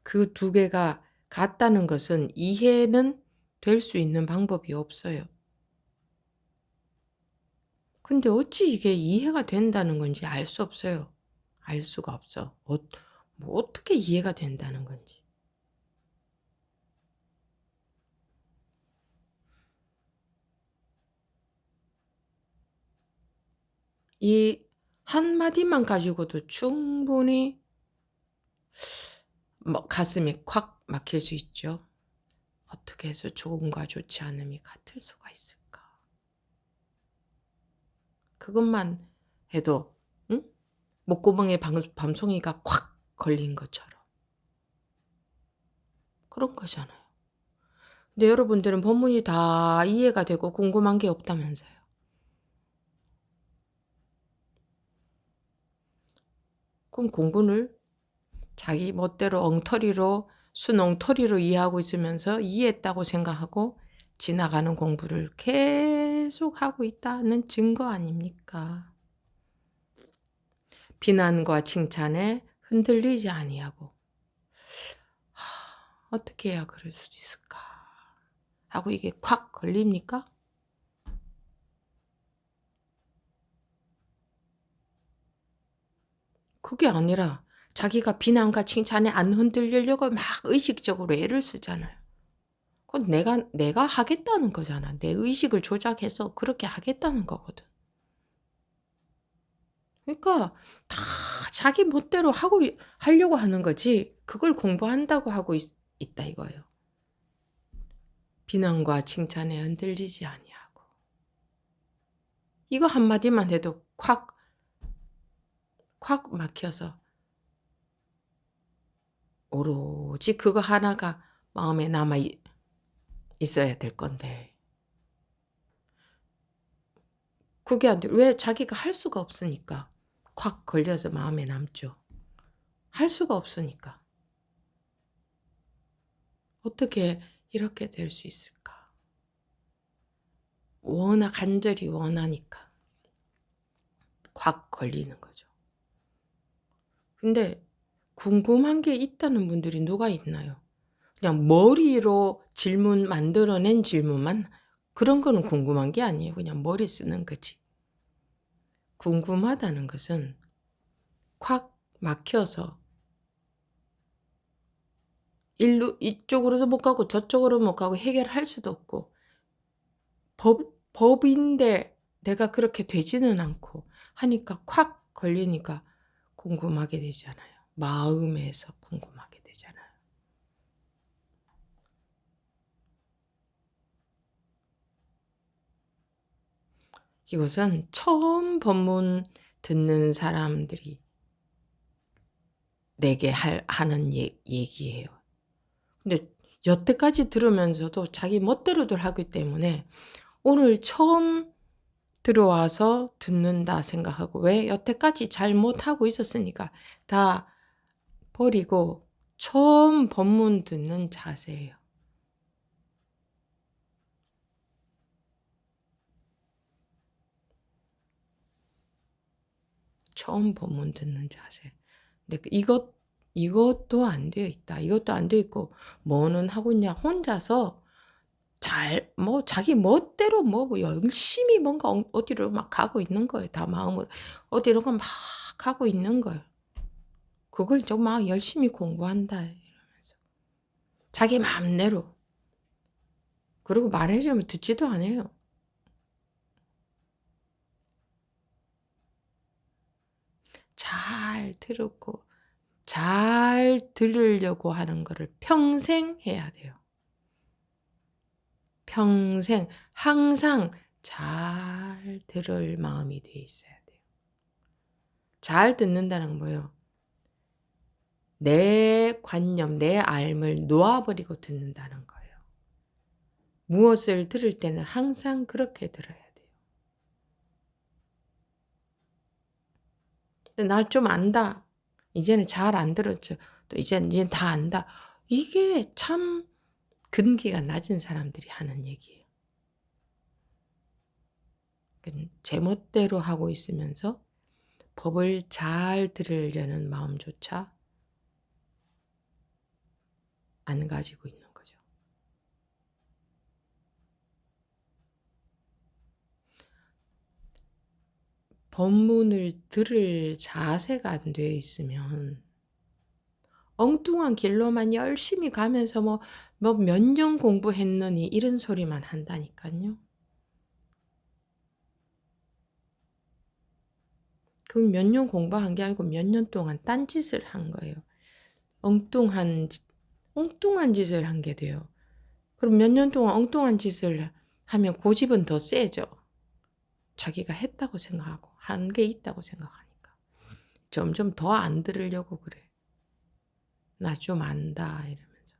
그 두 개가 같다는 것은 이해는 될 수 있는 방법이 없어요. 근데 어찌 이게 이해가 된다는 건지 알 수 없어요. 알 수가 없어. 어떻게 이해가 된다는 건지. 이 한마디만 가지고도 충분히 가슴이 콱 막힐 수 있죠. 어떻게 해서 좋음과 좋지 않음이 같을 수가 있을까? 그것만 해도 응? 목구멍에 밤송이가 콱 걸린 것처럼 그런 거잖아요. 근데 여러분들은 법문이 다 이해가 되고 궁금한 게 없다면서요. 그럼 공부를 자기 멋대로 엉터리로 순엉터리로 이해하고 있으면서 이해했다고 생각하고 지나가는 공부를 계속 하고 있다는 증거 아닙니까? 비난과 칭찬에 흔들리지 아니하고 어떻게 해야 그럴 수 있을까? 하고 이게 콱 걸립니까? 그게 아니라 자기가 비난과 칭찬에 안 흔들리려고 막 의식적으로 애를 쓰잖아요. 그건 내가 하겠다는 거잖아. 내 의식을 조작해서 그렇게 하겠다는 거거든. 그러니까 다 자기 멋대로 하려고 하는 거지 그걸 공부한다고 하고 있다 이거예요. 비난과 칭찬에 흔들리지 아니하고. 이거 한마디만 해도 콱 막혀서 오로지 그거 하나가 마음에 남아 있어야 될 건데 그게 안 돼. 왜? 자기가 할 수가 없으니까. 콱 걸려서 마음에 남죠. 할 수가 없으니까. 어떻게 이렇게 될 수 있을까? 간절히 원하니까 콱 걸리는 거죠. 근데 궁금한 게 있다는 분들이 누가 있나요? 그냥 머리로 만들어낸 질문만 그런 거는 궁금한 게 아니에요. 그냥 머리 쓰는 거지. 궁금하다는 것은 콱 막혀서 이쪽으로도 못 가고 저쪽으로 못 가고 해결할 수도 없고 법인데 내가 그렇게 되지는 않고 하니까 콱 걸리니까 궁금하게 되잖아요. 마음에서 궁금하게 되잖아요. 이것은 처음 법문 듣는 사람들이 내게 하는 얘기예요. 근데 여태까지 들으면서도 자기 멋대로들 하기 때문에 오늘 처음 들어와서 듣는다 생각하고 왜? 여태까지 잘못하고 있었으니까 다 버리고 처음 법문 듣는 자세예요. 처음 법문 듣는 자세. 근데 이것도 안 되어 있다. 이것도 안 되어 있고 뭐는 하고 있냐? 혼자서 자기 멋대로 열심히 뭔가 어디로 막 가고 있는 거예요. 다 마음으로. 어디로 막 가고 있는 거예요. 그걸 막 열심히 공부한다. 이러면서. 자기 마음대로. 그리고 말해주면 듣지도 않아요. 잘 들었고, 잘 들으려고 하는 거를 평생 해야 돼요. 평생, 항상 잘 들을 마음이 돼 있어야 돼요. 잘 듣는다는 건 뭐예요? 내 관념, 내 알을 놓아버리고 듣는다는 거예요. 무엇을 들을 때는 항상 그렇게 들어야 돼요. 나 좀 안다. 이제는 잘 안 들었죠. 또 이제는 다 안다. 이게 참 근기가 낮은 사람들이 하는 얘기예요. 제멋대로 하고 있으면서 법을 잘 들으려는 마음조차 안 가지고 있는 거죠. 법문을 들을 자세가 안 되어 있으면 엉뚱한 길로만 열심히 가면서 몇 년 공부했느니 이런 소리만 한다니까요. 그럼 몇 년 공부한 게 아니고 몇 년 동안 딴짓을 한 거예요. 엉뚱한 짓을 한 게 돼요. 그럼 몇 년 동안 엉뚱한 짓을 하면 고집은 더 세죠. 자기가 했다고 생각하고 한 게 있다고 생각하니까. 점점 더 안 들으려고 그래. 나 좀 안다 이러면서.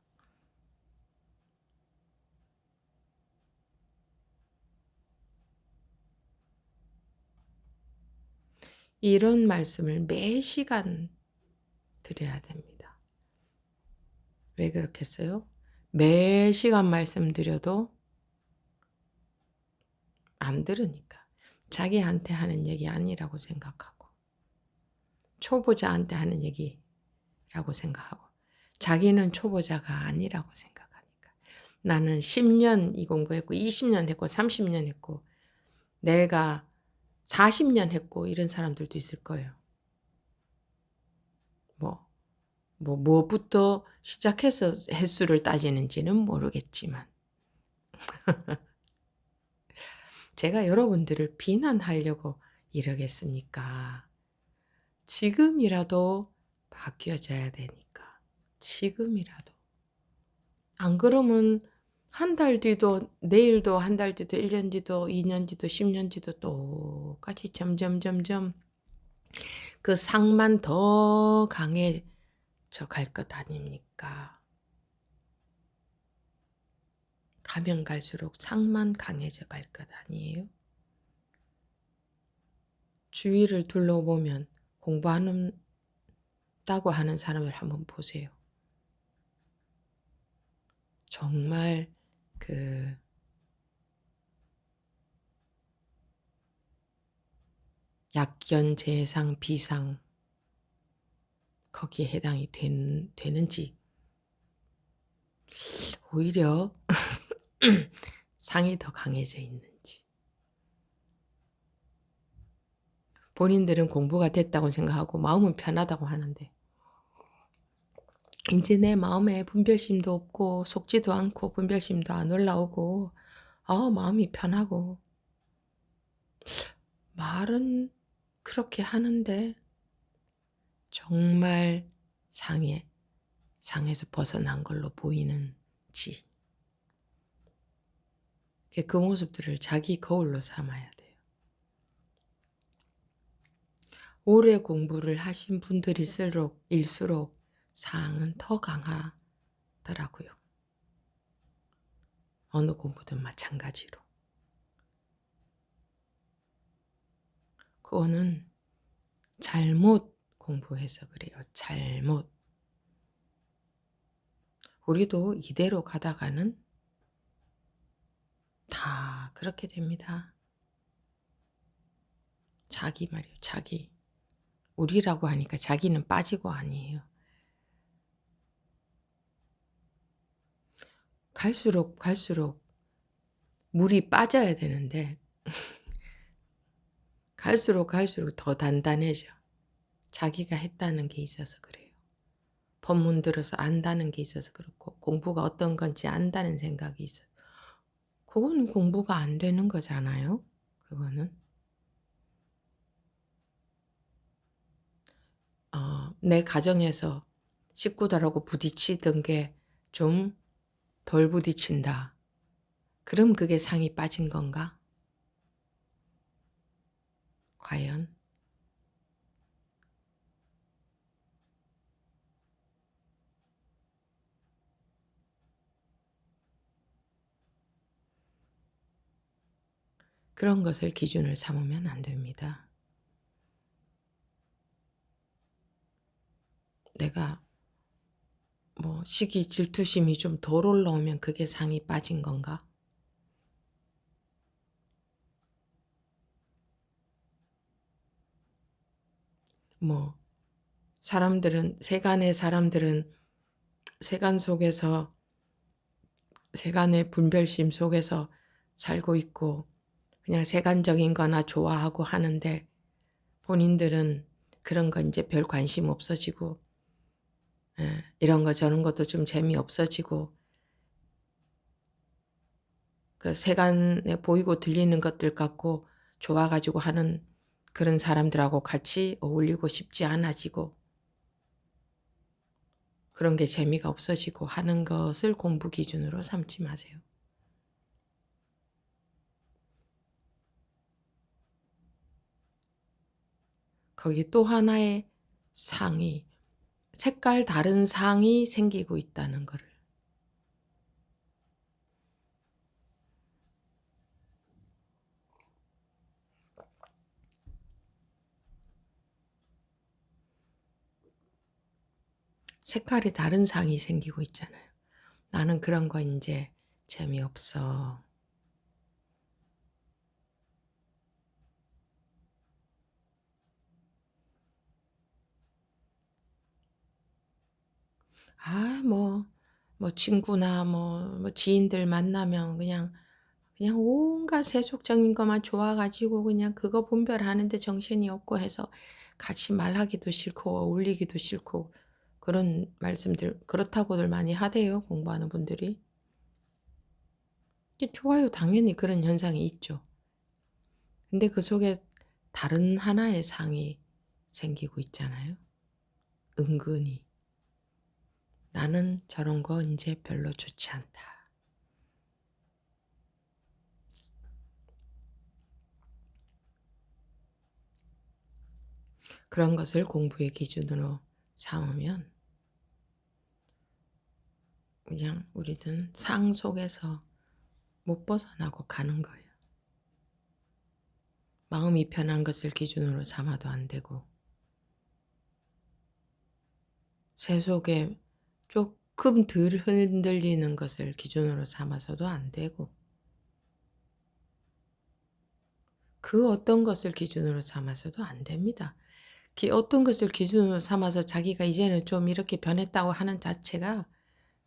이런 말씀을 매 시간 드려야 됩니다. 왜 그렇겠어요? 매 시간 말씀드려도 안 들으니까. 자기한테 하는 얘기 아니라고 생각하고 초보자한테 하는 얘기라고 생각하고 자기는 초보자가 아니라고 생각하니까. 나는 10년 이 공부했고 20년 했고 30년 했고 내가 40년 했고 이런 사람들도 있을 거예요. 뭐부터 시작해서 횟수를 따지는지는 모르겠지만 제가 여러분들을 비난하려고 이러겠습니까? 지금이라도 바뀌어져야 되니까. 지금이라도. 안 그러면 한 달 뒤도 내일도 한 달 뒤도 1년 뒤도 2년 뒤도 10년 뒤도 똑같이 점점점점 그 상만 더 강해져 갈 것 아닙니까? 가면 갈수록 상만 강해져 갈 것 아니에요? 주위를 둘러보면 공부한다고 하는 사람을 한번 보세요. 정말 그 약견, 재상, 비상 거기에 해당이 되는지 오히려 상이 더 강해져 있는지. 본인들은 공부가 됐다고 생각하고 마음은 편하다고 하는데 이제 내 마음에 분별심도 없고 속지도 않고 분별심도 안 올라오고 마음이 편하고 말은 그렇게 하는데 정말 상에서 벗어난 걸로 보이는지 그 모습들을 자기 거울로 삼아야 돼요. 오래 공부를 하신 분들일수록 상은 더 강하더라고요. 어느 공부든 마찬가지로. 그거는 잘못 공부해서 그래요. 잘못. 우리도 이대로 가다가는 다 그렇게 됩니다. 자기 말이에요. 자기. 우리라고 하니까 자기는 빠지고 아니에요. 갈수록 물이 빠져야 되는데 갈수록 더 단단해져. 자기가 했다는 게 있어서 그래요. 법문 들어서 안다는 게 있어서 그렇고 공부가 어떤 건지 안다는 생각이 있어요. 그거는 공부가 안 되는 거잖아요. 그거는. 내 가정에서 식구들하고 부딪히던 게 좀 덜 부딪힌다. 그럼 그게 상이 빠진 건가? 과연? 그런 것을 기준을 삼으면 안 됩니다. 내가 시기 질투심이 좀 덜 올라오면 그게 상이 빠진 건가? 세간의 사람들은 세간 속에서 세간의 분별심 속에서 살고 있고 그냥 세간적인 거나 좋아하고 하는데 본인들은 그런 거 이제 별 관심 없어지고 이런 거 저런 것도 좀 재미없어지고 그 세간에 보이고 들리는 것들 갖고 좋아가지고 하는 그런 사람들하고 같이 어울리고 싶지 않아지고 그런 게 재미가 없어지고 하는 것을 공부 기준으로 삼지 마세요. 거기 또 하나의 색깔 다른 상이 생기고 있다는 거를. 색깔이 다른 상이 생기고 있잖아요. 나는 그런 거 이제 재미없어. 친구나 지인들 만나면 그냥 온갖 세속적인 것만 좋아가지고 그냥 그거 분별하는데 정신이 없고 해서 같이 말하기도 싫고 어울리기도 싫고 그런 말씀들 그렇다고들 많이 하대요. 공부하는 분들이. 좋아요. 당연히 그런 현상이 있죠. 근데 그 속에 다른 하나의 상이 생기고 있잖아요. 은근히. 나는 저런 거 이제 별로 좋지 않다. 그런 것을 공부의 기준으로 삼으면 그냥 우리는 상 속에서 못 벗어나고 가는 거예요. 마음이 편한 것을 기준으로 삼아도 안 되고 새 속에 조금 덜 흔들리는 것을 기준으로 삼아서도 안 되고 그 어떤 것을 기준으로 삼아서도 안 됩니다. 어떤 것을 기준으로 삼아서 자기가 이제는 좀 이렇게 변했다고 하는 자체가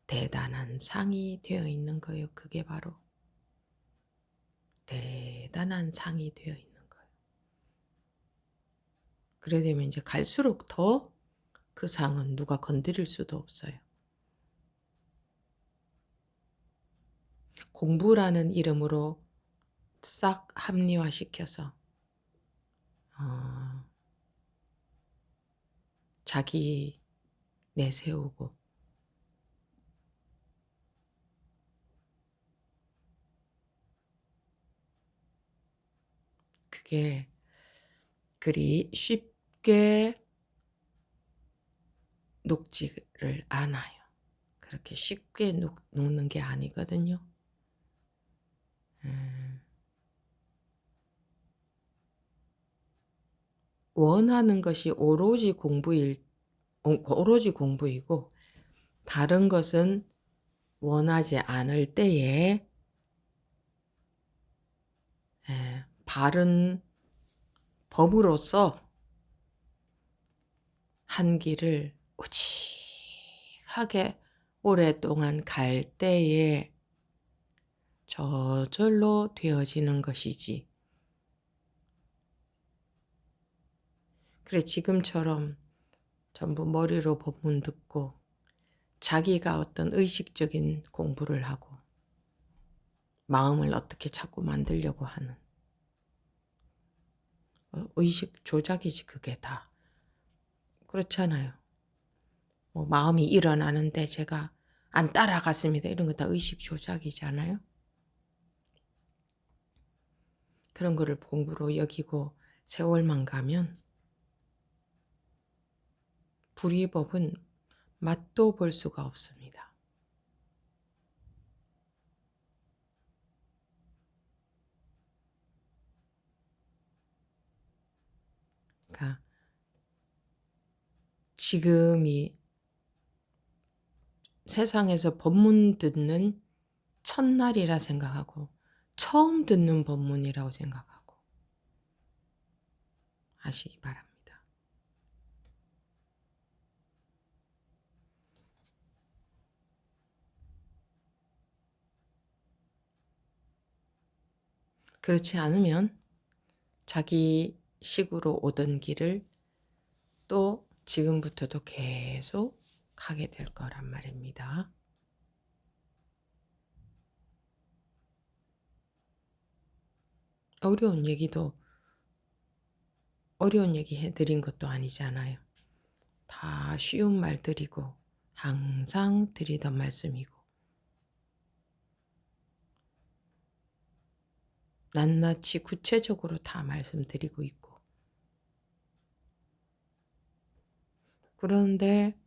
대단한 상이 되어 있는 거예요. 그게 바로 대단한 상이 되어 있는 거예요. 그래 되면 이제 갈수록 더 그 상은 누가 건드릴 수도 없어요. 공부라는 이름으로 싹 합리화시켜서 어, 자기 내세우고 그게 그리 쉽게 녹지를 않아요. 그렇게 쉽게 녹는 게 아니거든요. 원하는 것이 오로지 공부이고 다른 것은 원하지 않을 때에 바른 법으로서 한 길을 우직하게 오랫동안 갈 때에 저절로 되어지는 것이지. 그래, 지금처럼 전부 머리로 법문 듣고 자기가 어떤 의식적인 공부를 하고 마음을 어떻게 자꾸 만들려고 하는 의식 조작이지 그게 다. 그렇잖아요. 뭐 마음이 일어나는데 제가 안 따라갔습니다. 이런 거 다 의식 조작이잖아요. 그런 거를 공부로 여기고 세월만 가면 불이법은 맛도 볼 수가 없습니다. 그러니까 지금이 세상에서 법문 듣는 첫날이라 생각하고 처음 듣는 법문이라고 생각하고 하시기 바랍니다. 그렇지 않으면 자기 식으로 오던 길을 또 지금부터도 계속 가게 될 거란 말입니다. 어려운 얘기 해드린 것도 아니잖아요. 다 쉬운 말들이고 항상 드리던 말씀이고 낱낱이 구체적으로 다 말씀드리고 있고 그런데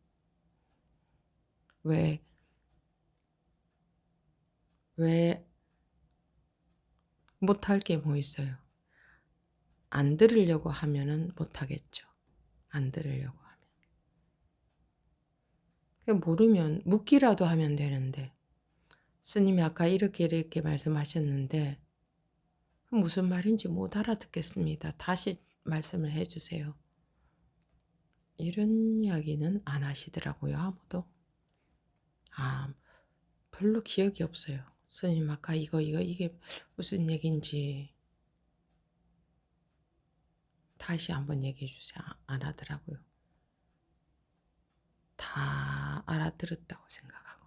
왜 못할 게 뭐 있어요? 안 들으려고 하면은 못하겠죠. 안 들으려고 하면. 모르면 묻기라도 하면 되는데 스님이 아까 이렇게 말씀하셨는데 무슨 말인지 못 알아듣겠습니다. 다시 말씀을 해주세요. 이런 이야기는 안 하시더라고요, 아무도. 별로 기억이 없어요. 스님 아까 이게 무슨 얘기인지 다시 한번 얘기해 주세요. 안 하더라고요. 다 알아들었다고 생각하고.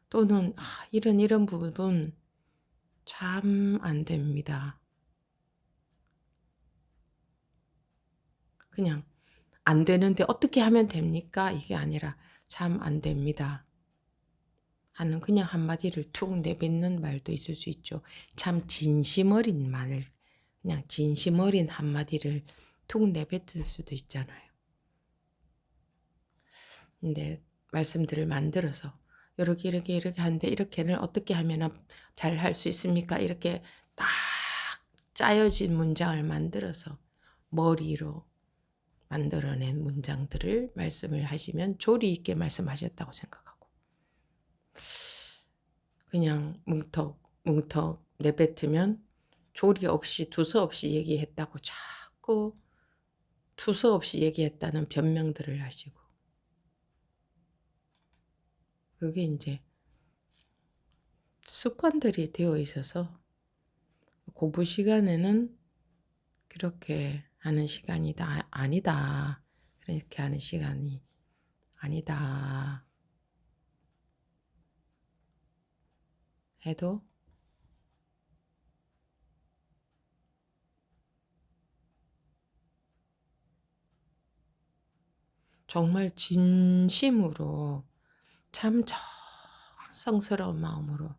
또는 이런 부분 참 안 됩니다. 그냥 안 되는데 어떻게 하면 됩니까? 이게 아니라 참 안 됩니다 하는 그냥 한마디를 툭 내뱉는 말도 있을 수 있죠. 참 진심 어린 말, 그냥 진심 어린 한마디를 툭 내뱉을 수도 있잖아요. 근데 말씀들을 만들어서 이렇게 하는데 이렇게는 어떻게 하면 잘 할 수 있습니까? 이렇게 딱 짜여진 문장을 만들어서 머리로 만들어낸 문장들을 말씀을 하시면 조리 있게 말씀하셨다고 생각하고, 그냥 뭉턱 내뱉으면 조리 없이 두서없이 얘기했다고 자꾸 두서없이 얘기했다는 변명들을 하시고, 그게 이제 습관들이 되어 있어서 공부 시간에는 그렇게 하는 시간이다, 아니다. 그렇게 하는 시간이 아니다 해도 정말 진심으로 참 정성스러운 마음으로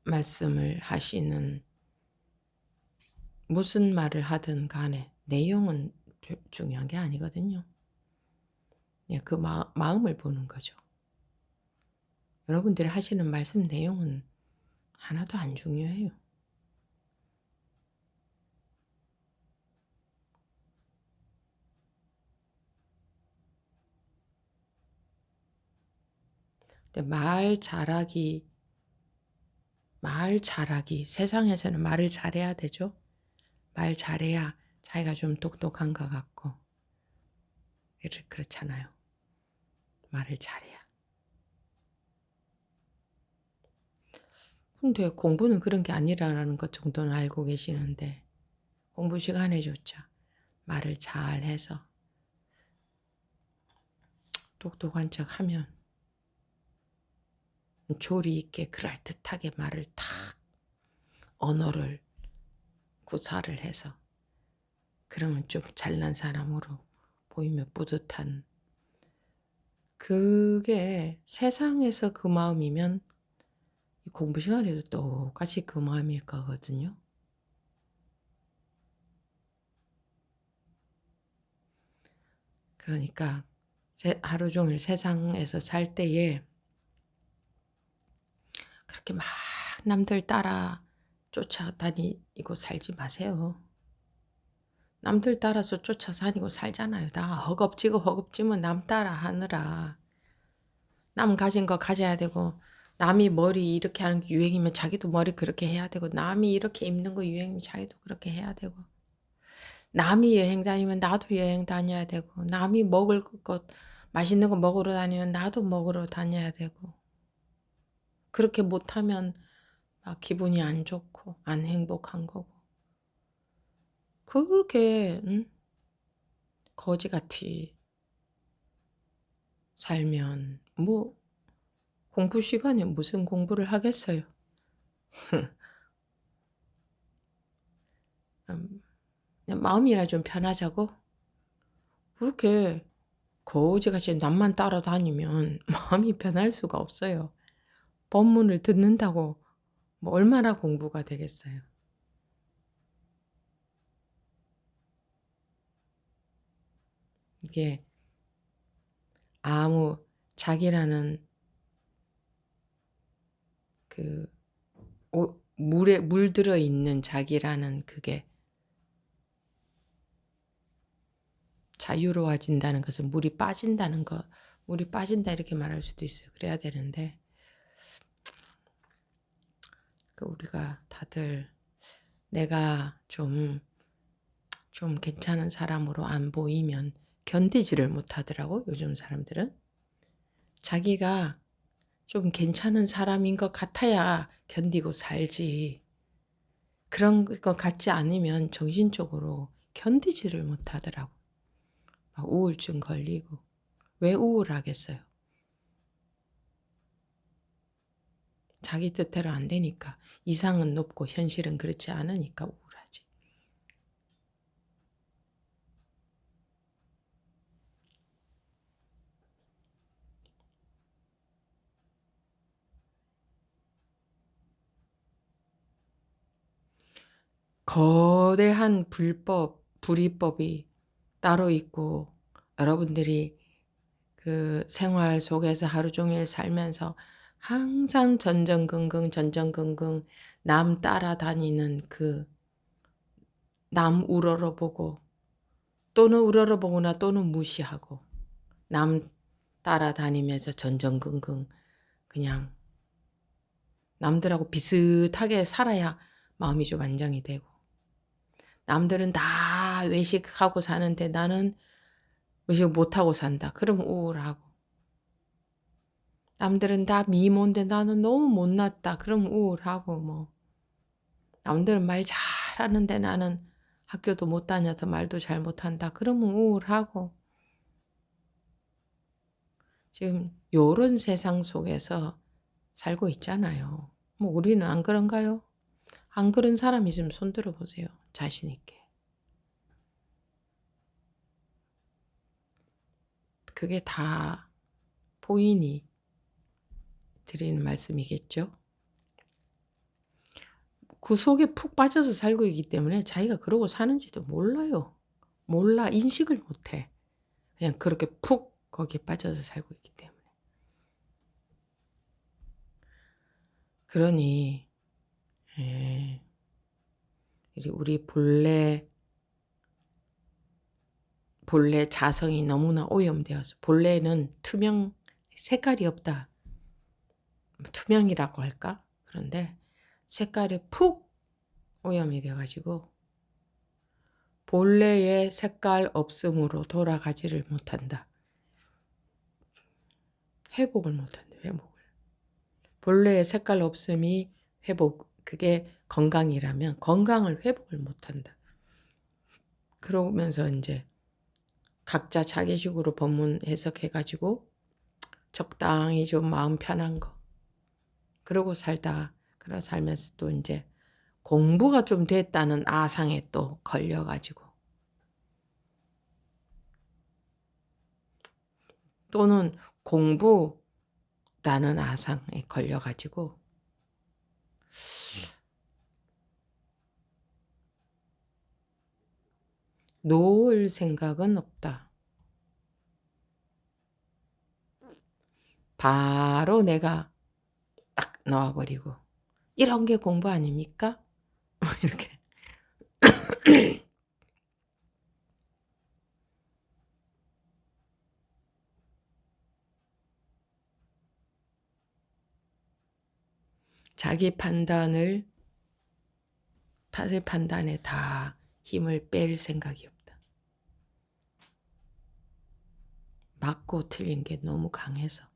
말씀을 하시는, 무슨 말을 하든 간에 내용은 중요한 게 아니거든요. 예, 그 마음을 보는 거죠. 여러분들이 하시는 말씀 내용은 하나도 안 중요해요. 근데 말 잘하기, 세상에서는 말을 잘해야 되죠. 말 잘해야 자기가 좀 똑똑한 것 같고, 그렇잖아요. 말을 잘해야. 근데 공부는 그런 게 아니라는 것 정도는 알고 계시는데, 공부 시간에조차 말을 잘해서 똑똑한 척 하면 조리 있게 그럴듯하게 말을 탁 언어를 구사를 해서, 그러면 좀 잘난 사람으로 보이면 뿌듯한, 그게 세상에서 그 마음이면 공부 시간에도 똑같이 그 마음일 거거든요. 그러니까 하루 종일 세상에서 살 때에 그렇게 막 남들 따라 쫓아다니고 살지 마세요. 남들 따라서 쫓아다니고 살잖아요. 다 허겁지겁 남 따라 하느라. 남 가진 거 가져야 되고, 남이 머리 이렇게 하는 게 유행이면 자기도 머리 그렇게 해야 되고, 남이 이렇게 입는 거 유행이면 자기도 그렇게 해야 되고, 남이 여행 다니면 나도 여행 다녀야 되고, 남이 먹을 것 맛있는 거 먹으러 다니면 나도 먹으러 다녀야 되고, 그렇게 못하면 막 기분이 안 좋고 안 행복한 거고, 그렇게 거지같이 살면 뭐 공부 시간에 무슨 공부를 하겠어요. 그냥 마음이나 좀 편하자고. 그렇게 거지같이 남만 따라다니면 마음이 편할 수가 없어요. 법문을 듣는다고 뭐 얼마나 공부가 되겠어요. 이게 아무 자기라는 그 물에 물들어 있는 자기라는 그게 자유로워진다는 것은 물이 빠진다 이렇게 말할 수도 있어요. 그래야 되는데, 우리가 다들 내가 좀 괜찮은 사람으로 안 보이면 견디지를 못하더라고, 요즘 사람들은. 자기가 좀 괜찮은 사람인 것 같아야 견디고 살지. 그런 것 같지 않으면 정신적으로 견디지를 못하더라고. 막 우울증 걸리고. 왜 우울하겠어요? 자기 뜻대로 안 되니까. 이상은 높고 현실은 그렇지 않으니까 우울하지. 거대한 불이법이 따로 있고 여러분들이 그 생활 속에서 하루 종일 살면서 항상 전전긍긍 남 따라다니는 그 남 우러러보고 또는 우러러보거나 또는 무시하고 남 따라다니면서 전전긍긍 그냥 남들하고 비슷하게 살아야 마음이 좀 안정이 되고 남들은 다 외식하고 사는데 나는 외식 못하고 산다. 그러면 우울하고 남들은 다 미모인데 나는 너무 못났다. 그러면 우울하고 뭐 남들은 말 잘하는데 나는 학교도 못 다녀서 말도 잘 못한다. 그러면 우울하고 지금 요런 세상 속에서 살고 있잖아요. 뭐 우리는 안 그런가요? 안 그런 사람 있으면 손 들어보세요. 자신 있게. 그게 다 포인이 드리는 말씀이겠죠. 그 속에 푹 빠져서 살고 있기 때문에 자기가 그러고 사는지도 몰라요. 몰라. 인식을 못해. 그냥 그렇게 푹 거기에 빠져서 살고 있기 때문에. 그러니 예, 우리 본래 자성이 너무나 오염되어서 본래는 투명 색깔이 없다. 투명이라고 할까? 그런데 색깔이 푹 오염이 되어가지고 본래의 색깔 없음으로 돌아가지를 못한다. 회복을 못한다. 회복을. 본래의 색깔 없음이 그게 건강이라면 건강을 회복을 못한다. 그러면서 이제 각자 자기식으로 법문 해석해가지고 적당히 좀 마음 편한 거. 그러고 살면서 또 이제 공부가 좀 됐다는 아상에 또 걸려가지고 또는 공부라는 아상에 걸려가지고 놓을 생각은 없다. 바로 내가 딱 넣어버리고 이런 게 공부 아닙니까? 이렇게 자기 판단에 다 힘을 뺄 생각이 없다. 맞고 틀린 게 너무 강해서.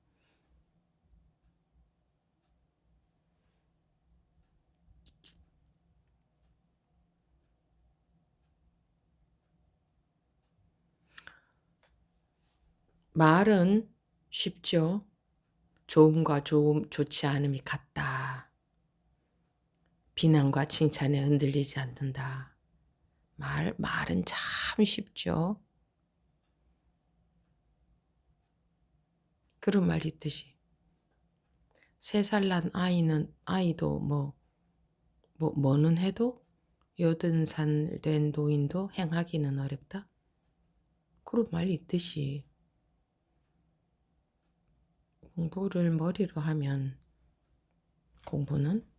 말은 쉽죠. 좋음과 좋지 않음이 같다. 비난과 칭찬에 흔들리지 않는다. 말은 참 쉽죠. 그런 말 있듯이 3살 난 아이도 뭐는 해도 80살 된 노인도 행하기는 어렵다. 그런 말 있듯이 공부를 머리로 하면 공부는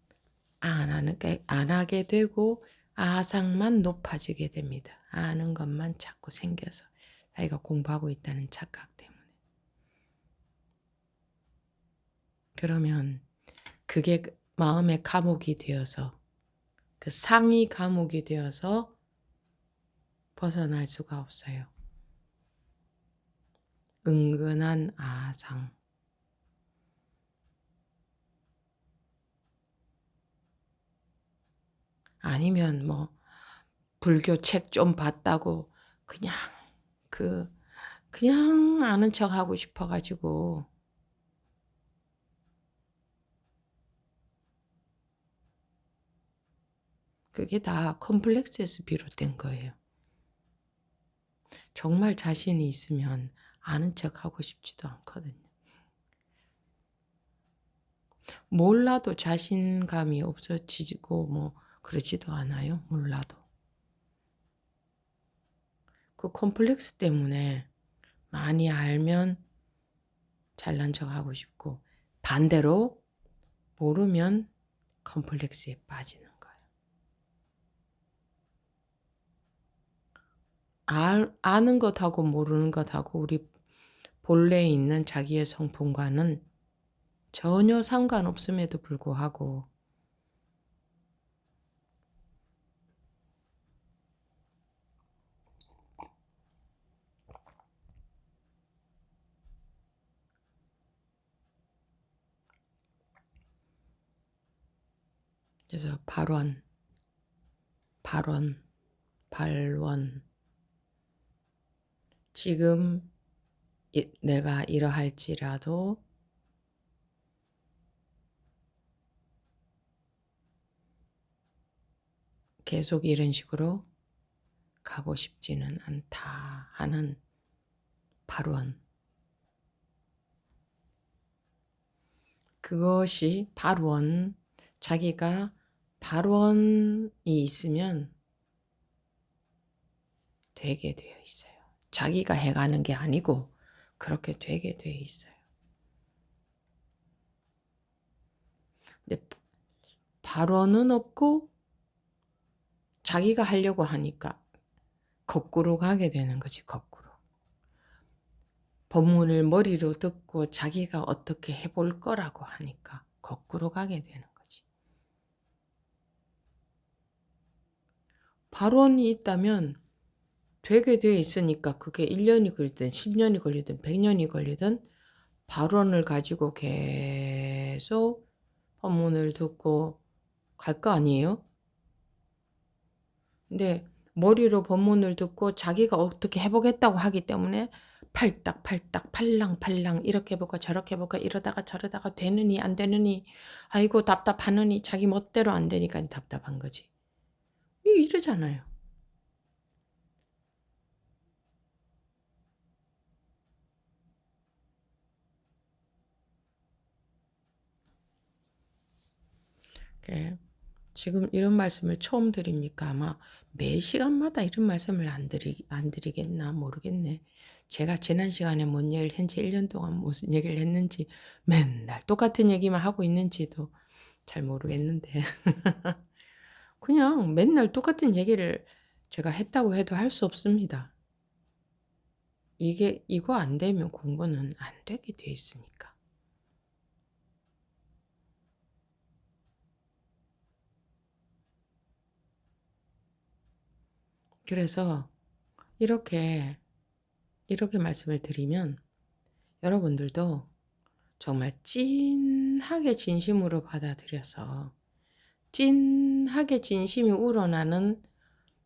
안 하게 되고 아상만 높아지게 됩니다. 아는 것만 자꾸 생겨서 자기가 공부하고 있다는 착각 때문에. 그러면 그게 마음의 감옥이 되어서 그 상이 감옥이 되어서 벗어날 수가 없어요. 은근한 아상. 아니면 뭐 불교 책 좀 봤다고 그냥 아는 척 하고 싶어가지고 그게 다 컴플렉스에서 비롯된 거예요. 정말 자신이 있으면 아는 척 하고 싶지도 않거든요. 몰라도 자신감이 없어지고 그러지도 않아요. 몰라도. 그 콤플렉스 때문에 많이 알면 잘난 척하고 싶고 반대로 모르면 컴플렉스에 빠지는 거예요. 아는 것하고 모르는 것하고 우리 본래에 있는 자기의 성품과는 전혀 상관없음에도 불구하고 그래서 발원 지금 내가 이러할지라도 계속 이런 식으로 가고 싶지는 않다 하는 발원. 그것이 발원, 자기가 발원이 있으면 되게 되어 있어요. 자기가 해가는 게 아니고 그렇게 되게 되어 있어요. 근데 발원은 없고 자기가 하려고 하니까 거꾸로 가게 되는 거지, 거꾸로. 법문을 머리로 듣고 자기가 어떻게 해볼 거라고 하니까 거꾸로 가게 되는 거지. 발원이 있다면 되게 돼 있으니까 그게 1년이 걸리든 10년이 걸리든 100년이 걸리든 발원을 가지고 계속 법문을 듣고 갈 거 아니에요? 근데 머리로 법문을 듣고 자기가 어떻게 해보겠다고 하기 때문에 팔딱팔딱 팔랑팔랑 이렇게 해볼까 저렇게 해볼까 이러다가 저러다가 되느니 안 되느니 아이고 답답하느니 자기 멋대로 안 되니까 답답한 거지. 이러잖아요. 지금 이런 말씀을 처음 드립니까? 아마 매 시간마다 이런 말씀을 안 드리겠나 모르겠네. 제가 지난 시간에 뭔 얘기를 현재 1년 동안 무슨 얘기를 했는지 맨날 똑같은 얘기만 하고 있는지도 잘 모르겠는데 그냥 맨날 똑같은 얘기를 제가 했다고 해도 할 수 없습니다. 이거 안 되면 공부는 안 되게 돼 있으니까. 그래서 이렇게 말씀을 드리면 여러분들도 정말 찐하게 진심으로 받아들여서 찐하게 진심이 우러나는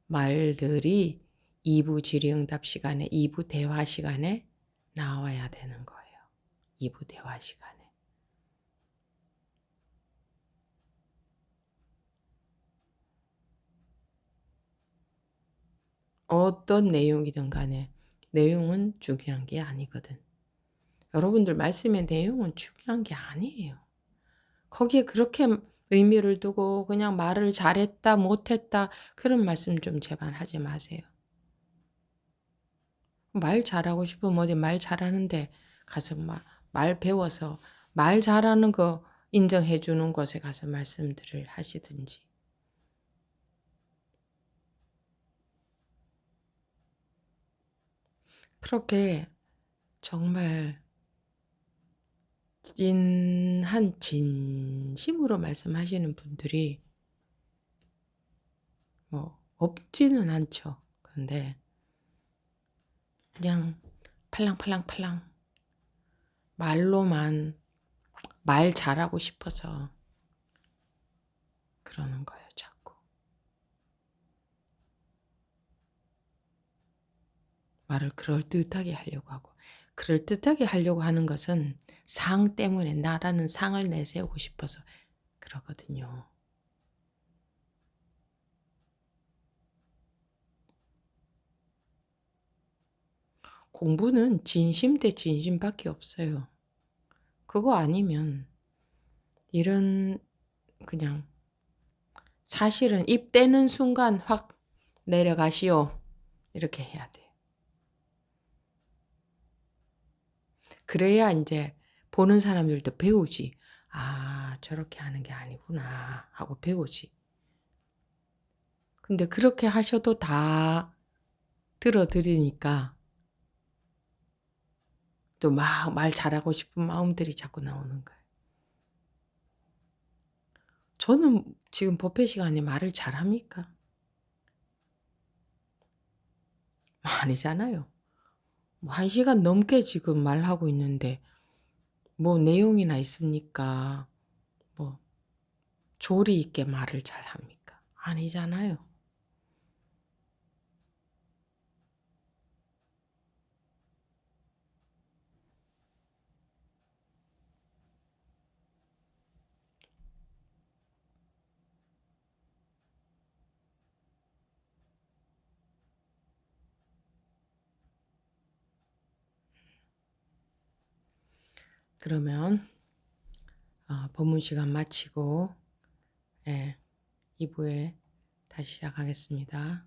말들이 2부 질의응답 시간에 2부 대화 시간에 나와야 되는 거예요. 2부 대화 시간에. 어떤 내용이든 간에 내용은 중요한 게 아니거든. 여러분들 말씀의 내용은 중요한 게 아니에요. 거기에 그렇게 의미를 두고 그냥 말을 잘했다 못했다 그런 말씀 좀 제발 하지 마세요. 말 잘하고 싶으면 어디 말 잘하는데 가서 말 배워서 말 잘하는 거 인정해 주는 곳에 가서 말씀들을 하시든지. 그렇게 정말 찐한 진심으로 말씀하시는 분들이 없지는 않죠. 그런데 그냥 팔랑팔랑팔랑 말로만 말 잘하고 싶어서 그러는 거예요, 자꾸. 말을 그럴듯하게 하려고 하고. 그럴듯하게 하려고 하는 것은 상 때문에 나라는 상을 내세우고 싶어서 그러거든요. 공부는 진심 대 진심밖에 없어요. 그거 아니면 이런 그냥 사실은 입 떼는 순간 확 내려가시오. 이렇게 해야 돼. 그래야 인제 보는 사람들도 배우지. '아 저렇게 하는 게 아니구나.' 하고 배우지. 근데 그렇게 하셔도 다 들어 드리니까 또 막 말 잘하고 싶은 마음들이 자꾸 나오는 거예요. 저는 지금 법회 시간에 말을 잘합니까? 아니잖아요. 뭐 1 시간 넘게 지금 말하고 있는데 뭐 내용이나 있습니까? 뭐 조리 있게 말을 잘합니까? 아니잖아요. 그러면 법문 시간 마치고 예 2 부에 다시 시작하겠습니다.